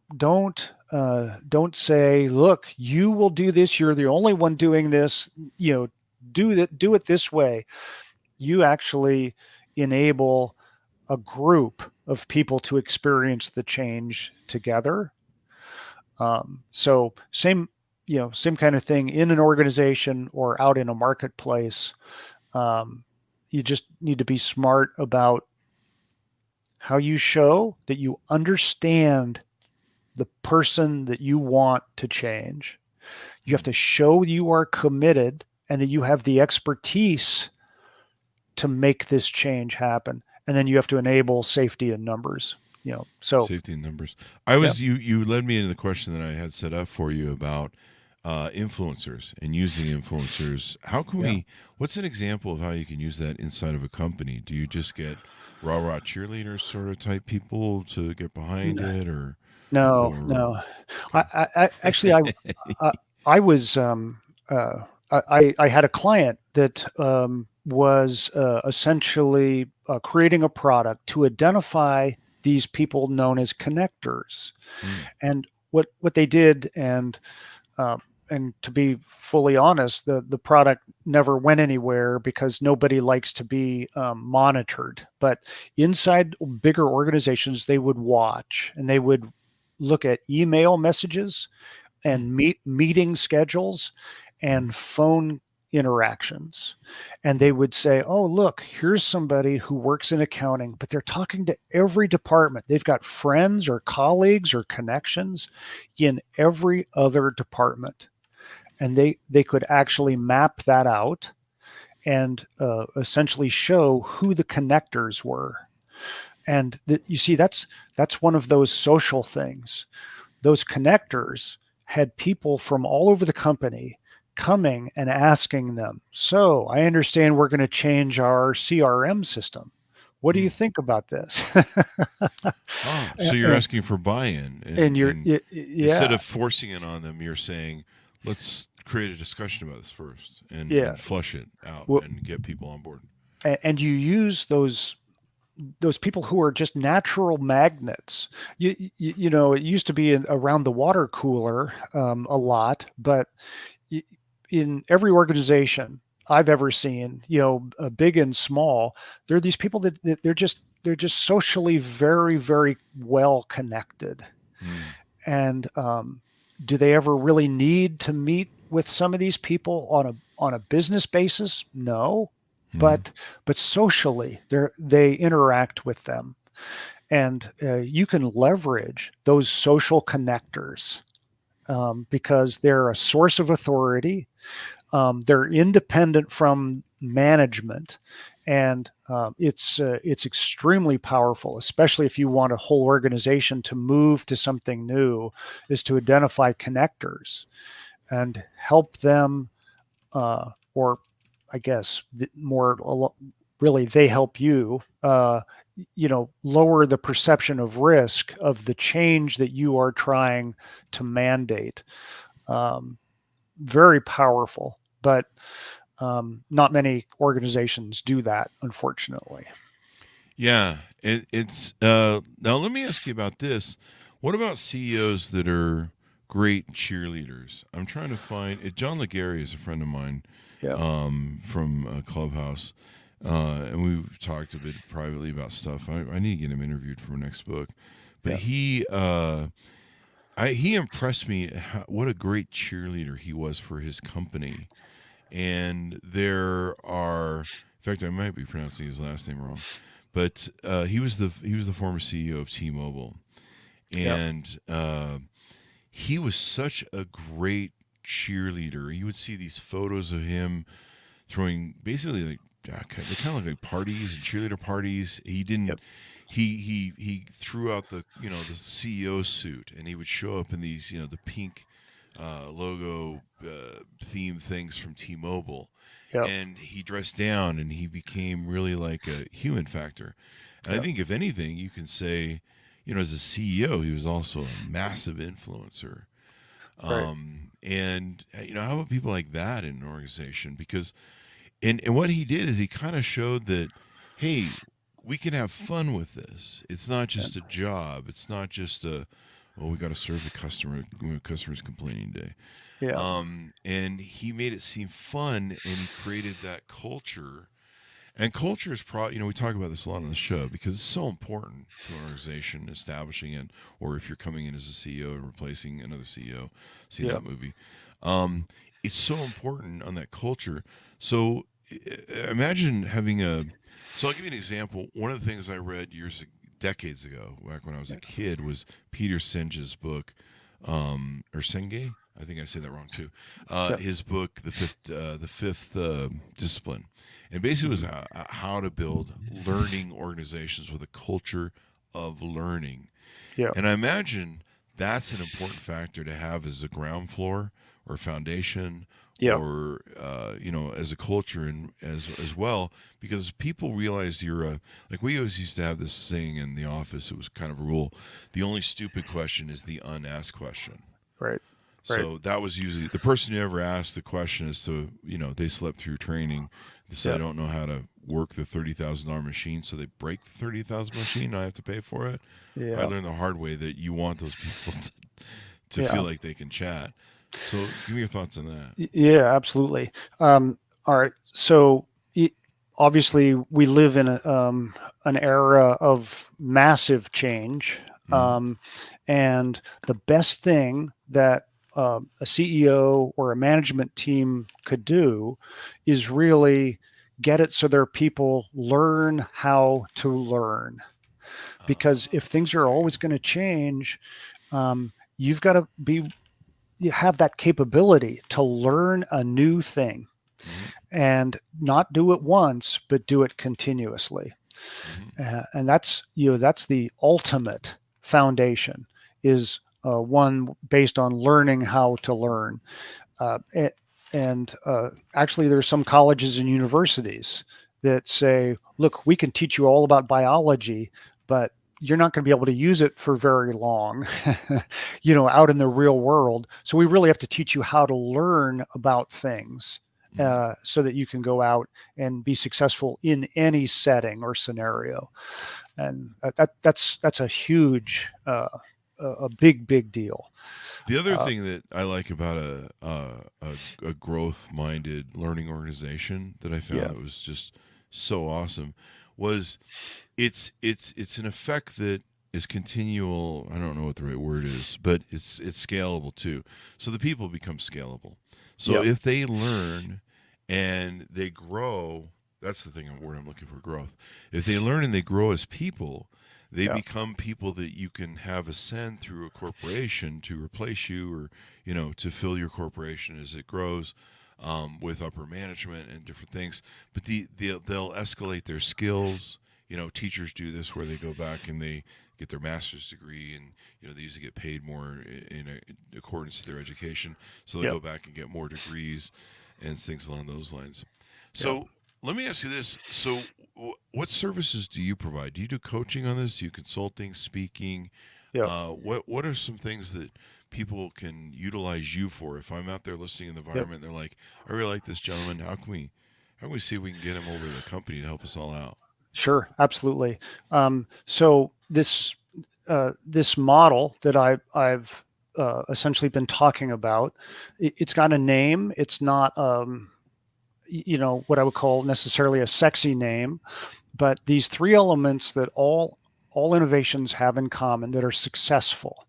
say, look, you will do this. You're the only one doing this. Do it this way. You actually enable a group of people to experience the change together. So same kind of thing in an organization or out in a marketplace. You just need to be smart about how you show that you understand the person that you want to change. You have to show you are committed and that you have the expertise to make this change happen. And then you have to enable safety in numbers. So safety in numbers. You led me into the question that I had set up for you about influencers and using influencers. How can what's an example of how you can use that inside of a company? Do you just get rah-rah cheerleaders sort of type people to get behind it, or no? I actually I was I had a client that was essentially creating a product to identify these people known as connectors. And what they did, and to be fully honest, the product never went anywhere because nobody likes to be monitored. But inside bigger organizations, they would watch and they would look at email messages and meeting schedules and phone interactions. And they would say, oh, look, here's somebody who works in accounting, but they're talking to every department. They've got friends or colleagues or connections in every other department. And they could actually map that out and essentially show who the connectors were. And you see, that's one of those social things. Those connectors had people from all over the company coming and asking them, so I understand we're going to change our CRM system. What do you think about this? Oh, so you're and, asking for buy-in, and you're, and instead yeah, of forcing it on them, you're saying, let's create a discussion about this first yeah. and flush it out Well, and get people on board. and you use those people who are just natural magnets. It used to be around the water cooler a lot, but in every organization I've ever seen, big and small, there are these people that they're just socially very, very well connected. Mm. And do they ever really need to meet with some of these people on a business basis? No, Mm. but socially, they interact with them, and you can leverage those social connectors because they're a source of authority. They're independent from management, and it's extremely powerful, especially if you want a whole organization to move to something new, is to identify connectors and help them, or I guess really they help you, lower the perception of risk of the change that you are trying to mandate. Um, Very powerful, but not many organizations do that, unfortunately. Yeah, it's now. Let me ask you about this. What about CEOs that are great cheerleaders? I'm trying to find it. John Legary is a friend of mine Yeah, from Clubhouse, and we've talked a bit privately about stuff. I need to get him interviewed for our next book, but yeah, he impressed me. What a great cheerleader he was for his company, and there are. In fact, I might be pronouncing his last name wrong, but he was the former CEO of T-Mobile, yeah, and he was such a great cheerleader. You would see these photos of him throwing basically like they kind of look like parties and cheerleader parties. He didn't. yep, He threw out the CEO suit, and he would show up in these the pink logo theme things from T-Mobile, yep, and he dressed down, and he became really like a human factor. And I yep, think if anything, you can say, as a CEO, he was also a massive influencer. right, And how about people like that in an organization? Because and what he did is he kind of showed that, hey, we can have fun with this. It's not yeah, just a job. It's not just we got to serve the customer when the customer's complaining day. yeah, And he made it seem fun, and he created that culture. And culture is probably, we talk about this a lot on the show because it's so important to an organization establishing it, or if you're coming in as a CEO and replacing another CEO, see yeah, that movie. It's so important on that culture. So imagine having a. So I'll give you an example. One of the things I read decades ago, back when I was a kid, was Peter Senge's book, or Senge. I think I said that wrong too. yeah, His book, the fifth discipline, and basically was how to build learning organizations with a culture of learning. yeah, And I imagine that's an important factor to have as a ground floor or foundation, yeah, or as a culture, and as well, because people realize you're a, like, we always used to have this saying in the office. It was kind of a rule: the only stupid question is the unasked question. right, right, So that was usually the person who never asked the question as to, they slept through training. They said, I yeah, don't know how to work the $30,000 machine, so they break the 30,000 machine. And I have to pay for it. I yeah, learned the hard way that you want those people to yeah, feel like they can chat. So give me your thoughts on that. yeah, absolutely. All right, so obviously we live in an era of massive change, Mm. and the best thing that a CEO or a management team could do is really get it so their people learn how to learn. Because if things are There you always going to change, you've got to you have that capability to learn a new thing go. Hmm. and not do it once, but do it continuously. Hmm. And that's the ultimate foundation, is one based on learning how to learn. Uh, and actually, there's some colleges and universities that say, look, we can teach you all about biology, but you're not going to be able to use it for very long, out in the real world. So we really have to teach you how to learn about things so that you can go out and be successful in any setting or scenario. And that's a huge, a big deal. The other thing that I like about a growth-minded learning organization that I found Yeah. that was just so awesome was it's an effect that is continual. I don't know what the right word is, but it's scalable too. So the people become scalable. So Yep. if they learn and they grow, that's the word I'm looking for, growth. If they learn and they grow as people, they Yeah. become people that you can have ascend through a corporation to replace you, or to fill your corporation as it grows, with upper management and different things. But they'll escalate their skills. Teachers do this where they go back and they get their master's degree, and they usually get paid more in accordance to their education. So they'll Yep. go back and get more degrees and things along those lines. Yep. So let me ask you this: so what services do you provide? Do you do coaching on this? Do you consulting, speaking? Yep. What are some things that people can utilize you for? If I'm out there listening in the Yep. environment, they're like, I really like this gentleman. How can we see if we can get him over to the company to help us all out? Sure. Absolutely. So this model that I've essentially been talking about, it's got a name. It's not what I would call necessarily a sexy name, but these three elements that all innovations have in common that are successful.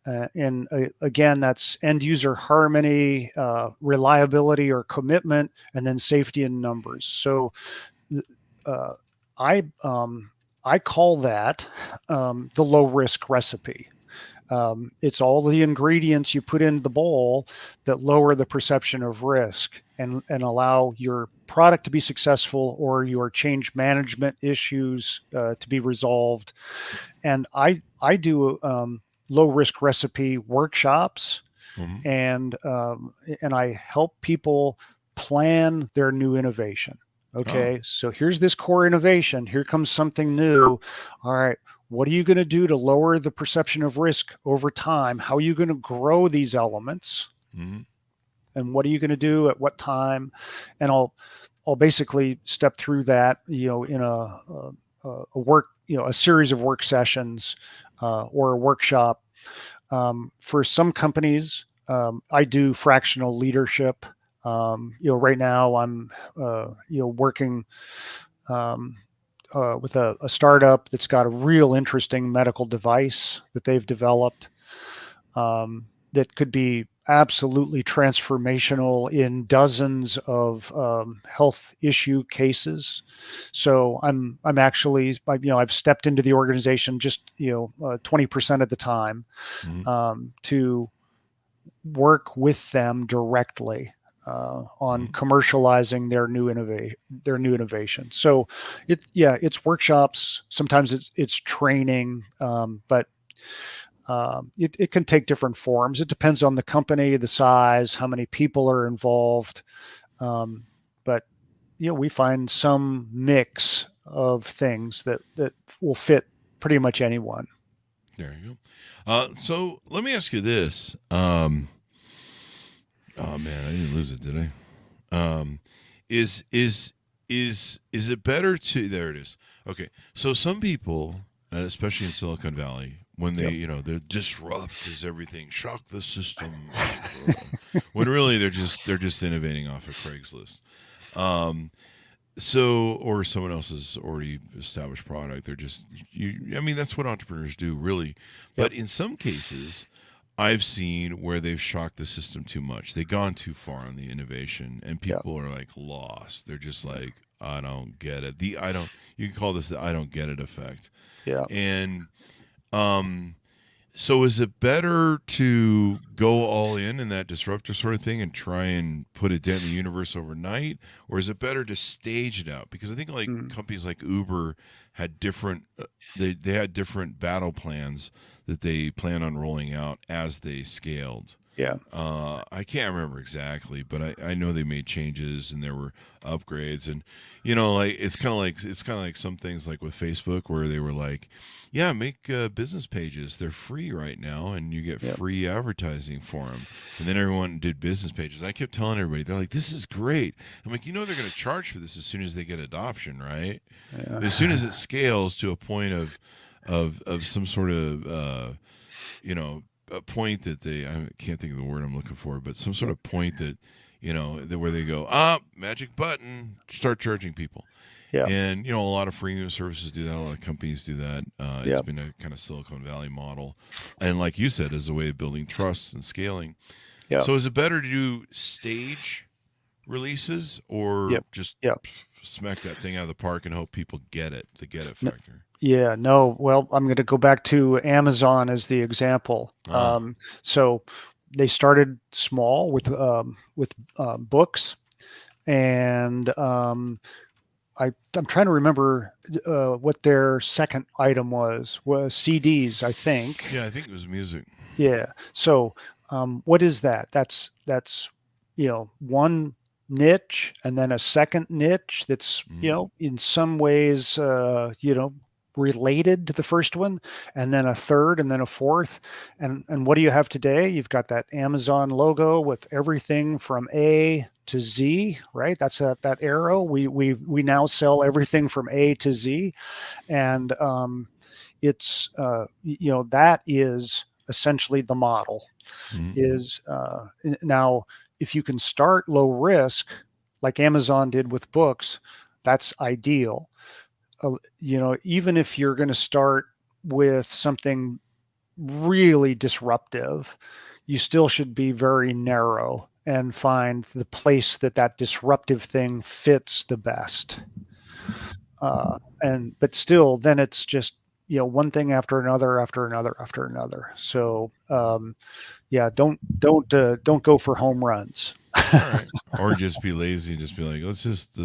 And again, that's end user harmony, reliability or commitment, and then safety in numbers. So uh, I um, I call that the low risk recipe. It's all the ingredients you put in the bowl that lower the perception of risk and allow your product to be successful or your change management issues to be resolved. And I do low risk recipe workshops, Mm-hmm. and I help people plan their new innovation. Oh. Okay, so here's this core innovation. Here comes something new. All right, what are you going to do to lower the perception of risk over time? How are you going to grow these elements? Mm-hmm. And what are you going to do at what time? And I'll basically step through that, in a work, a series of work sessions or a workshop. For some companies, I do fractional leadership. Right now I'm, working um, with a startup that's got a real interesting medical device that they've developed that could be absolutely transformational in dozens of health issue cases. So I'm actually, I've stepped into the organization just 20% of the time Mm-hmm. to work with them directly on commercializing their new innovation. So it's workshops. Sometimes it's training, but it can take different forms. It depends on the company, the size, how many people are involved. But we find some mix of things that will fit pretty much anyone. There you go. So let me ask you this. Oh man, I didn't lose it, did I? Is it better to? There it is. Okay, so some people, especially in Silicon Valley, when they Yep. they're disrupt is everything, shock the system, when really they're just innovating off of Craigslist. Um, so or someone else's already established product. They're just you. I mean, that's what entrepreneurs do, really. Yep. But in some cases, I've seen where they've shocked the system too much. They've gone too far on the innovation, and Yep. people are like lost. They're just like, I don't get it. The I don't. You can call this the I don't get it effect. Yeah. And um, So is it better to go all in that disruptor sort of thing and try and put a dent in the universe overnight, or is it better to stage it out? Because I think like Mm, companies like Uber had different they had different battle plans that they plan on rolling out as they scaled. yeah. I can't remember exactly, but I know they made changes and there were upgrades, and like it's kind of like some things like with Facebook where they were like, yeah, make business pages. They're free right now, and you get Yeah. free advertising for them. And then everyone did business pages. I kept telling everybody, they're like, this is great. I'm like, they're going to charge for this as soon as they get adoption, right? Yeah. As soon as it scales to a point of some sort of a point that I can't think of the word I'm looking for, but some sort of point that where they go, magic button, start charging people. Yeah. And a lot of freemium services do that. A lot of companies do that. It's Yeah. been a kind of Silicon Valley model, and like you said, as a way of building trust and scaling. Yeah. So, is it better to do stage releases or Yep. just Yep. smack that thing out of the park and hope people get it? The get it No, factor. yeah. No. Well, I'm going to go back to Amazon as the example. Ah, So they started small with books, and I'm trying to remember what their second item was CDs, I think. yeah, I think it was music. Yeah. So what is that? That's one niche and then a second niche that's Mm-hmm. in some ways related to the first one, and then a third and then a fourth. And what do you have today? You've got that Amazon logo with everything from A to Z, right? That's that arrow. We now sell everything from A to Z, and it's that is essentially the model. Mm-hmm. Is now if you can start low risk like Amazon did with books, that's ideal. Even if you're going to start with something really disruptive, you still should be very narrow and find the place that disruptive thing fits the best. But still, then it's just one thing after another, after another, after another. So yeah, don't go for home runs. All right. Or just be lazy and just be like, let's just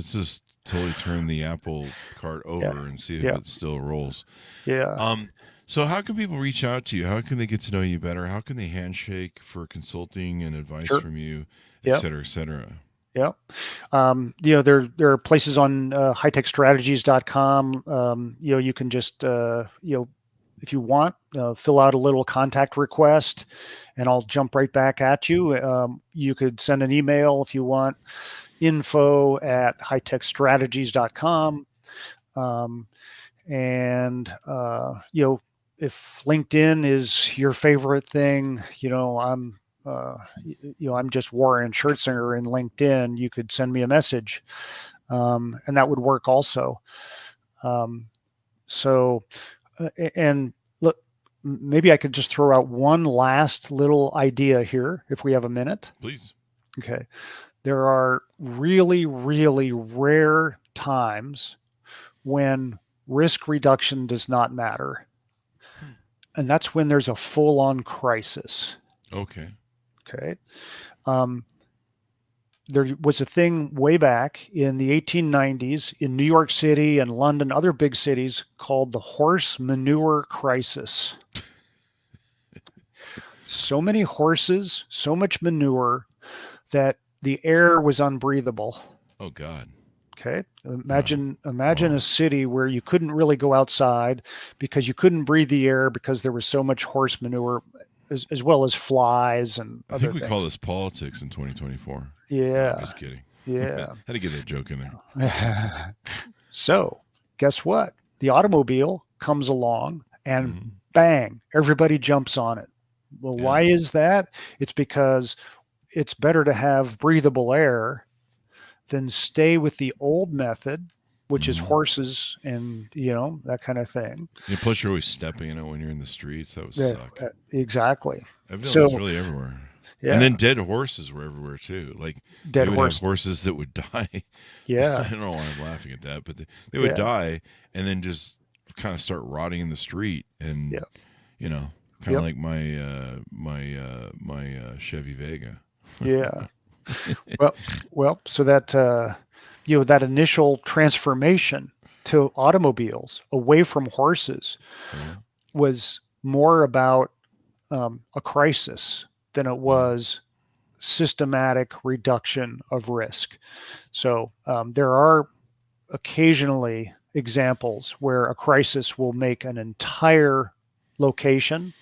totally turn the apple cart Yeah, over and see if yeah, it still rolls. yeah, Um, so how can people reach out to you? How can they get to know you better? How can they handshake for consulting and advice sure, from you, et yeah. cetera, et cetera? Yeah. There are places on hightechstrategies.com. You can just, if you want, fill out a little contact request and I'll jump right back at you. You could send an email if you want, info@hightechstrategies.com. Um, and, if LinkedIn is your favorite thing, I'm just Warren Schirtzinger in LinkedIn. You could send me a message, and that would work also. Um, so, and look, maybe I could just throw out one last little idea here, if we have a minute. Please. Okay, there are really, really rare times when risk reduction does not matter, and that's when there's a full-on crisis. Okay. Okay. Um, there was a thing way back in the 1890s in New York City and London, other big cities, called the horse manure crisis. So many horses, so much manure that the air was unbreathable. Oh God. Okay. Uh, Imagine a wow. city where you couldn't really go outside because you couldn't breathe the air because there was so much horse manure, as well as flies and I other think we call things. this politics in 2024. No, I'm Yeah. just kidding. Yeah. Had to get that joke in there. So, guess what? The automobile comes along and Hmm. bang, everybody jumps on it. Well, Yeah. why is that? It's because it's better to have breathable air than stay with the old method, which is Hmm. horses and, that kind of thing. And plus, you're always stepping in it when you're in the streets. That would Yeah, suck. exactly. I feel like it's So, really everywhere. And yeah, then dead horses were everywhere too. Like dead they would have horse. horses that would die. I Yeah, don't know why I'm laughing at that, but they would yeah, die and then just kind of start rotting in the street. And yeah. you know, kind of like my Chevy Vega. Yeah. Well, so that that initial transformation to automobiles away from horses Yeah. was more about a crisis than it was systematic reduction of risk. So there are occasionally examples where a crisis will make an entire location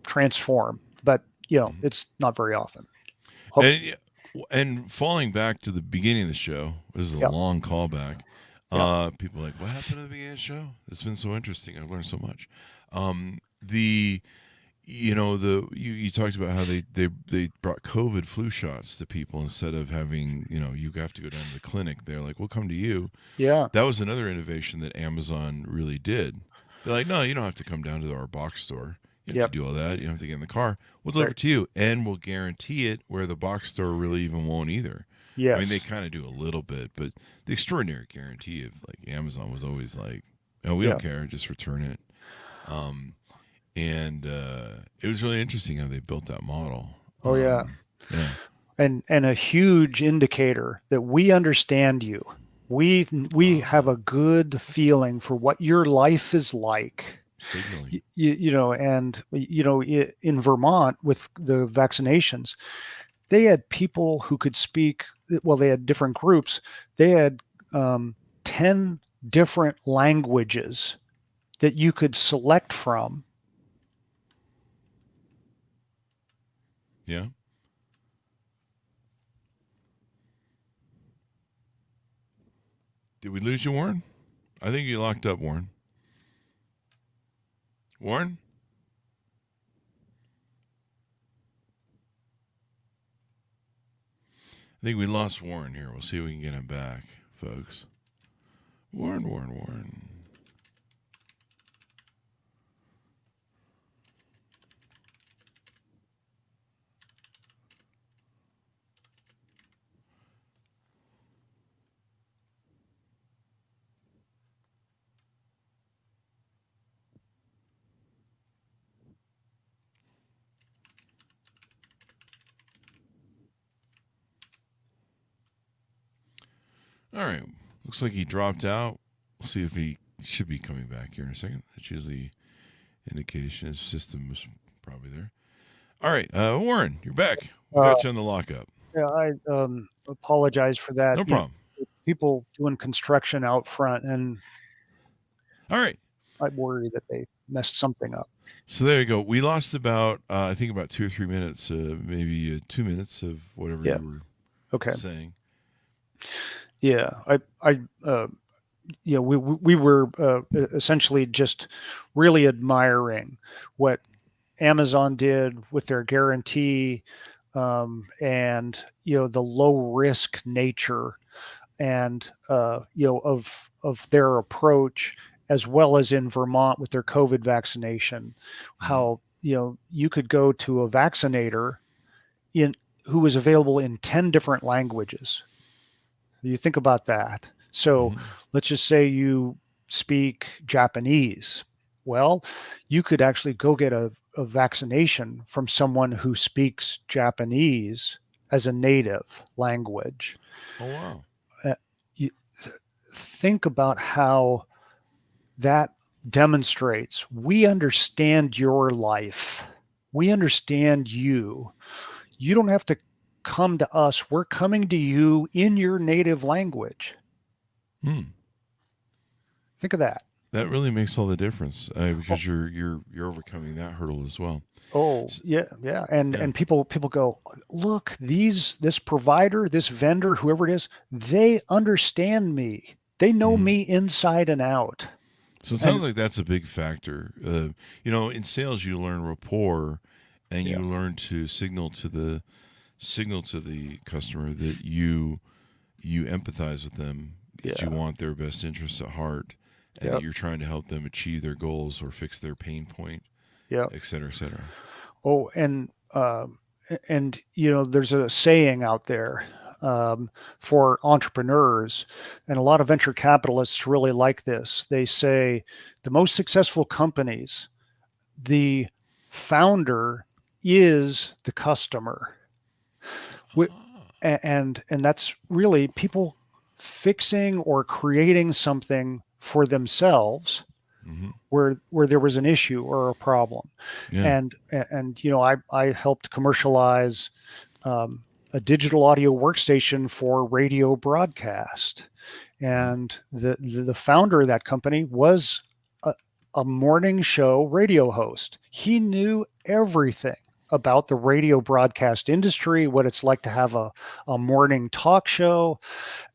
transform, but it's not very often. And and falling back to the beginning of the show, this is a Yeah, long callback. yeah, People are like, what happened at the beginning of the show? It's been so interesting. I've learned so much. The you talked about how they brought COVID flu shots to people instead of having, you have to go down to the clinic. They're like, we'll come to you. yeah, That was another innovation that Amazon really did. They're like, no, you don't have to come down to our box store. You have yep, to do all that. You don't have to get in the car. We'll deliver right. it to you, and we'll guarantee it where the box store really even won't either. I mean, they Yes, kind of do a little bit, but the extraordinary guarantee of like Amazon was always like, "Oh, we yeah. don't care, just return it." And it was really interesting how they built that model. Oh yeah. Yeah, And a huge indicator that we understand you. We have a good feeling for what your life is like. signaling. In Vermont with the vaccinations, they had people who could speak. Well, they had different groups. They had 10 different languages that you could select from. Yeah. Did we lose you, Warren? I think you locked up, Warren. Warren? I think we lost Warren here. We'll see if we can get him back, folks. Warren. All right. Looks like he dropped out. We'll see if he should be coming back here in a second. That's usually indication his system was probably there. All right, Warren, you're back. We Uh, got you on the lockup. yeah, I apologize for that. No problem. People doing construction out front, and All right. I worry that they messed something up. So there you go. We lost about, I think, about 2 or 3 minutes, maybe 2 minutes of whatever Yeah. you Okay. were saying. Yeah. We were essentially just really admiring what Amazon did with their guarantee, and the low risk nature, and of their approach, as well as in Vermont with their COVID vaccination. How you could go to a vaccinator who was available in 10 different languages. You think about that. So let's just say you speak Japanese. Well, you could actually go get a vaccination from someone who speaks Japanese as a native language. Oh, wow. You think about how that demonstrates we understand your life. We understand you. You don't have to come to us. We're coming to you in your native language. Think of that. That really makes all the difference because you're overcoming that hurdle as well. Oh, yeah. And people go, look, this provider, this vendor, whoever it is, they understand me. They know me inside and out. So it sounds like that's a big factor. In sales, you learn rapport, and you learn to signal to the customer that you empathize with them, that you want their best interests at heart, and that you're trying to help them achieve their goals or fix their pain point, et cetera, et cetera. Oh, and there's a saying out there for entrepreneurs, and a lot of venture capitalists really like this. They say the most successful companies, the founder is the customer. And that's really people fixing or creating something for themselves where there was an issue or a problem. Yeah. And I helped commercialize a digital audio workstation for radio broadcast. And the founder of that company was a morning show radio host. He knew everything about the radio broadcast industry, what it's like to have a morning talk show.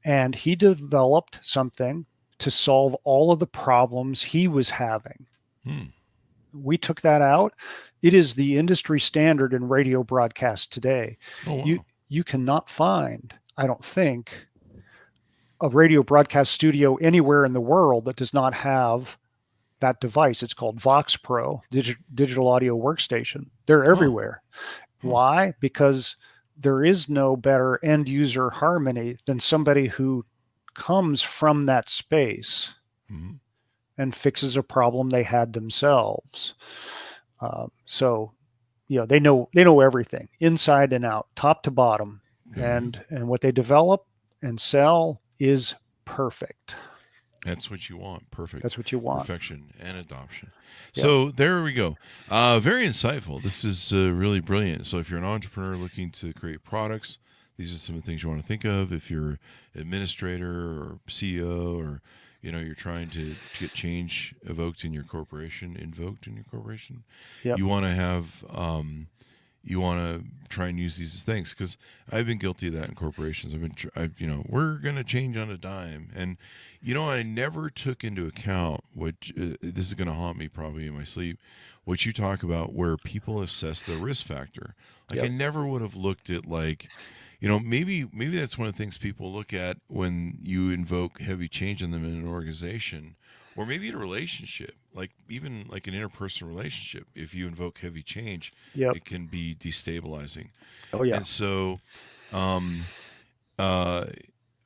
And he developed something to solve all of the problems he was having. We took that out. It is the industry standard in radio broadcast today. Oh, wow. You cannot find, I don't think, a radio broadcast studio anywhere in the world that does not have that device. It's called Vox Pro, digital audio workstation. They're everywhere. Why? Because there is no better end user harmony than somebody who comes from that space and fixes a problem they had themselves. So they know everything inside and out, top to bottom, and what they develop and sell is perfect. That's what you want. Perfect. That's what you want. Perfection and adoption. So there we go. Very insightful. This is really brilliant. So if you're an entrepreneur looking to create products, these are some of the things you want to think of. If you're administrator or CEO, or you're trying to get change invoked in your corporation, you want to have you want to try and use these as things, because I've been guilty of that in corporations. We're going to change on a dime, and I never took into account what this is going to haunt me probably in my sleep. What you talk about, where people assess the risk factor. I never would have looked at maybe that's one of the things people look at when you invoke heavy change in them in an organization, or maybe in a relationship, even an interpersonal relationship. If you invoke heavy change, it can be destabilizing. Oh yeah. And so,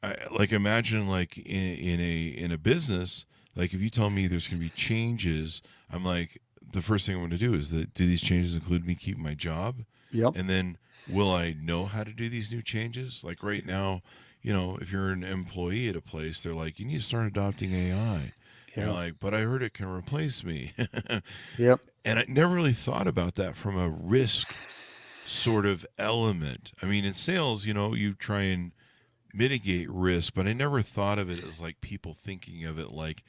imagine in a business, if you tell me there's going to be changes, I'm like, the first thing I'm going to do is do these changes include me keeping my job? Yep. And then, will I know how to do these new changes? Right now, if you're an employee at a place, they're like, you need to start adopting AI. You're like, but I heard it can replace me. Yep. And I never really thought about that from a risk sort of element. I mean, in sales, you try and mitigate risk, but I never thought of it as people thinking of it like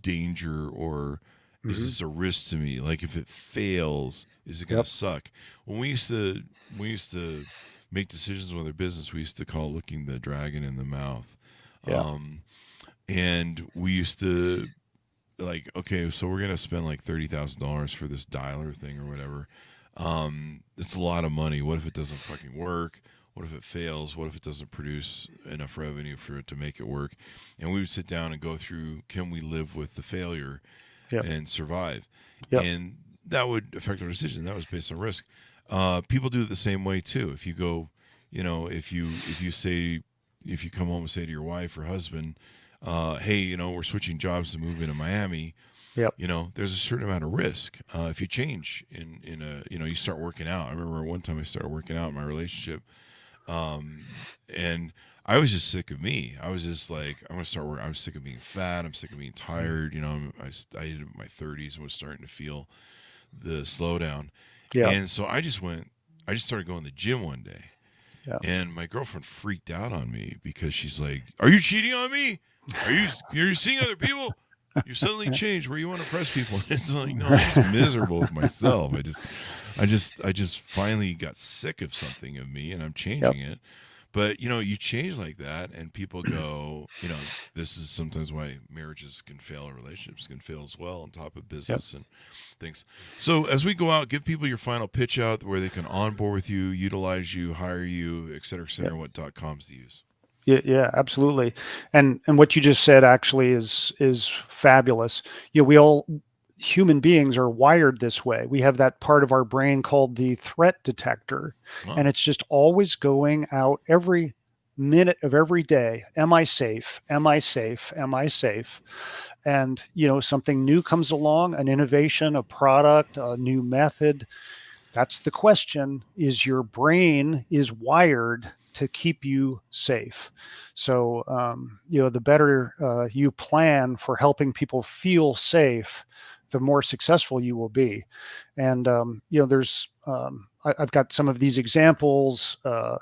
danger, or is this a risk to me? If it fails, is it going to suck? When we used to make decisions with our business, we used to call looking the dragon in the mouth. And we used to okay, so we're going to spend $30,000 for this dialer thing or whatever. It's a lot of money. What if it doesn't fucking work? What if it fails? What if it doesn't produce enough revenue for it to make it work? And we would sit down and go through, can we live with the failure and survive? And that would affect our decision. That was based on risk. People do it the same way too. If you go, if you come home and say to your wife or husband, hey, we're switching jobs to move into Miami. There's a certain amount of risk. If you change you start working out. I remember one time I started working out in my relationship, and I was just sick of me. I was just like, I'm going to start working. I'm sick of being fat. I'm sick of being tired. I hit my 30s and was starting to feel the slowdown. And so I just started going to the gym one day. And my girlfriend freaked out on me because she's like, are you cheating on me? You're seeing other people? You suddenly changed where you want to press people. It's like, no, I'm just miserable with myself. I just finally got sick of something of me, and I'm changing it. But you change like that, and people go, this is sometimes why marriages can fail, or relationships can fail as well, on top of business and things. So as we go out, give people your final pitch out where they can onboard with you, utilize you, hire you, et cetera, what .coms to use. Yeah, absolutely. And what you just said actually is fabulous. We all, human beings, are wired this way. We have that part of our brain called the threat detector, and it's just always going out every minute of every day, am I safe? Am I safe? Am I safe? And, something new comes along, an innovation, a product, a new method. That's the question. Is your brain is wired to keep you safe? So, the better you plan for helping people feel safe, the more successful you will be. And, I've got some of these examples, a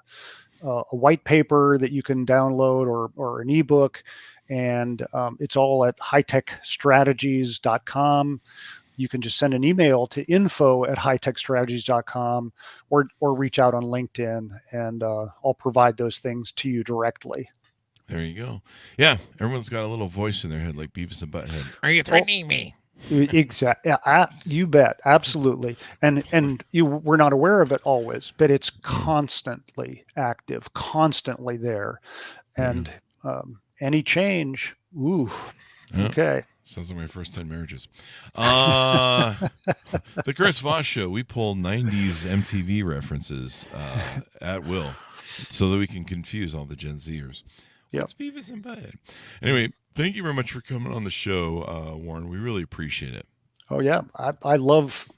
white paper that you can download or an ebook, and it's all at hightechstrategies.com. You can just send an email to info@hightechstrategies.com or reach out on LinkedIn, and I'll provide those things to you directly. There you go. Yeah, everyone's got a little voice in their head like Beavis and Butthead. Are you threatening me? Exactly. You bet. Absolutely. And we're not aware of it always, but it's constantly active, constantly there. And any change, ooh, okay. Sounds like my first 10 marriages. The Chris Voss Show, we pull 90s MTV references at will so that we can confuse all the Gen Zers. Yep. What's Beavis and Butthead? Anyway, thank you very much for coming on the show, Warren. We really appreciate it. Oh, yeah. I love,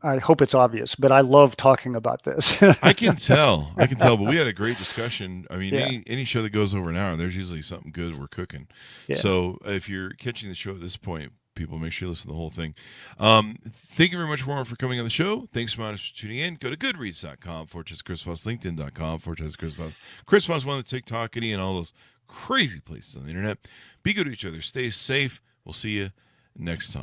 I hope it's obvious, but I love talking about this. I can tell, but we had a great discussion. I mean, any show that goes over an hour, there's usually something good we're cooking. Yeah. So if you're catching the show at this point, people, make sure you listen to the whole thing. Thank you very much, Warren, for coming on the show. Thanks so much for tuning in. Go to goodreads.com/Chris Voss, LinkedIn.com/Chris Voss. Chris Voss, one of the TikTokity and all those crazy places on the internet. Be good to each other. Stay safe. We'll see you next time.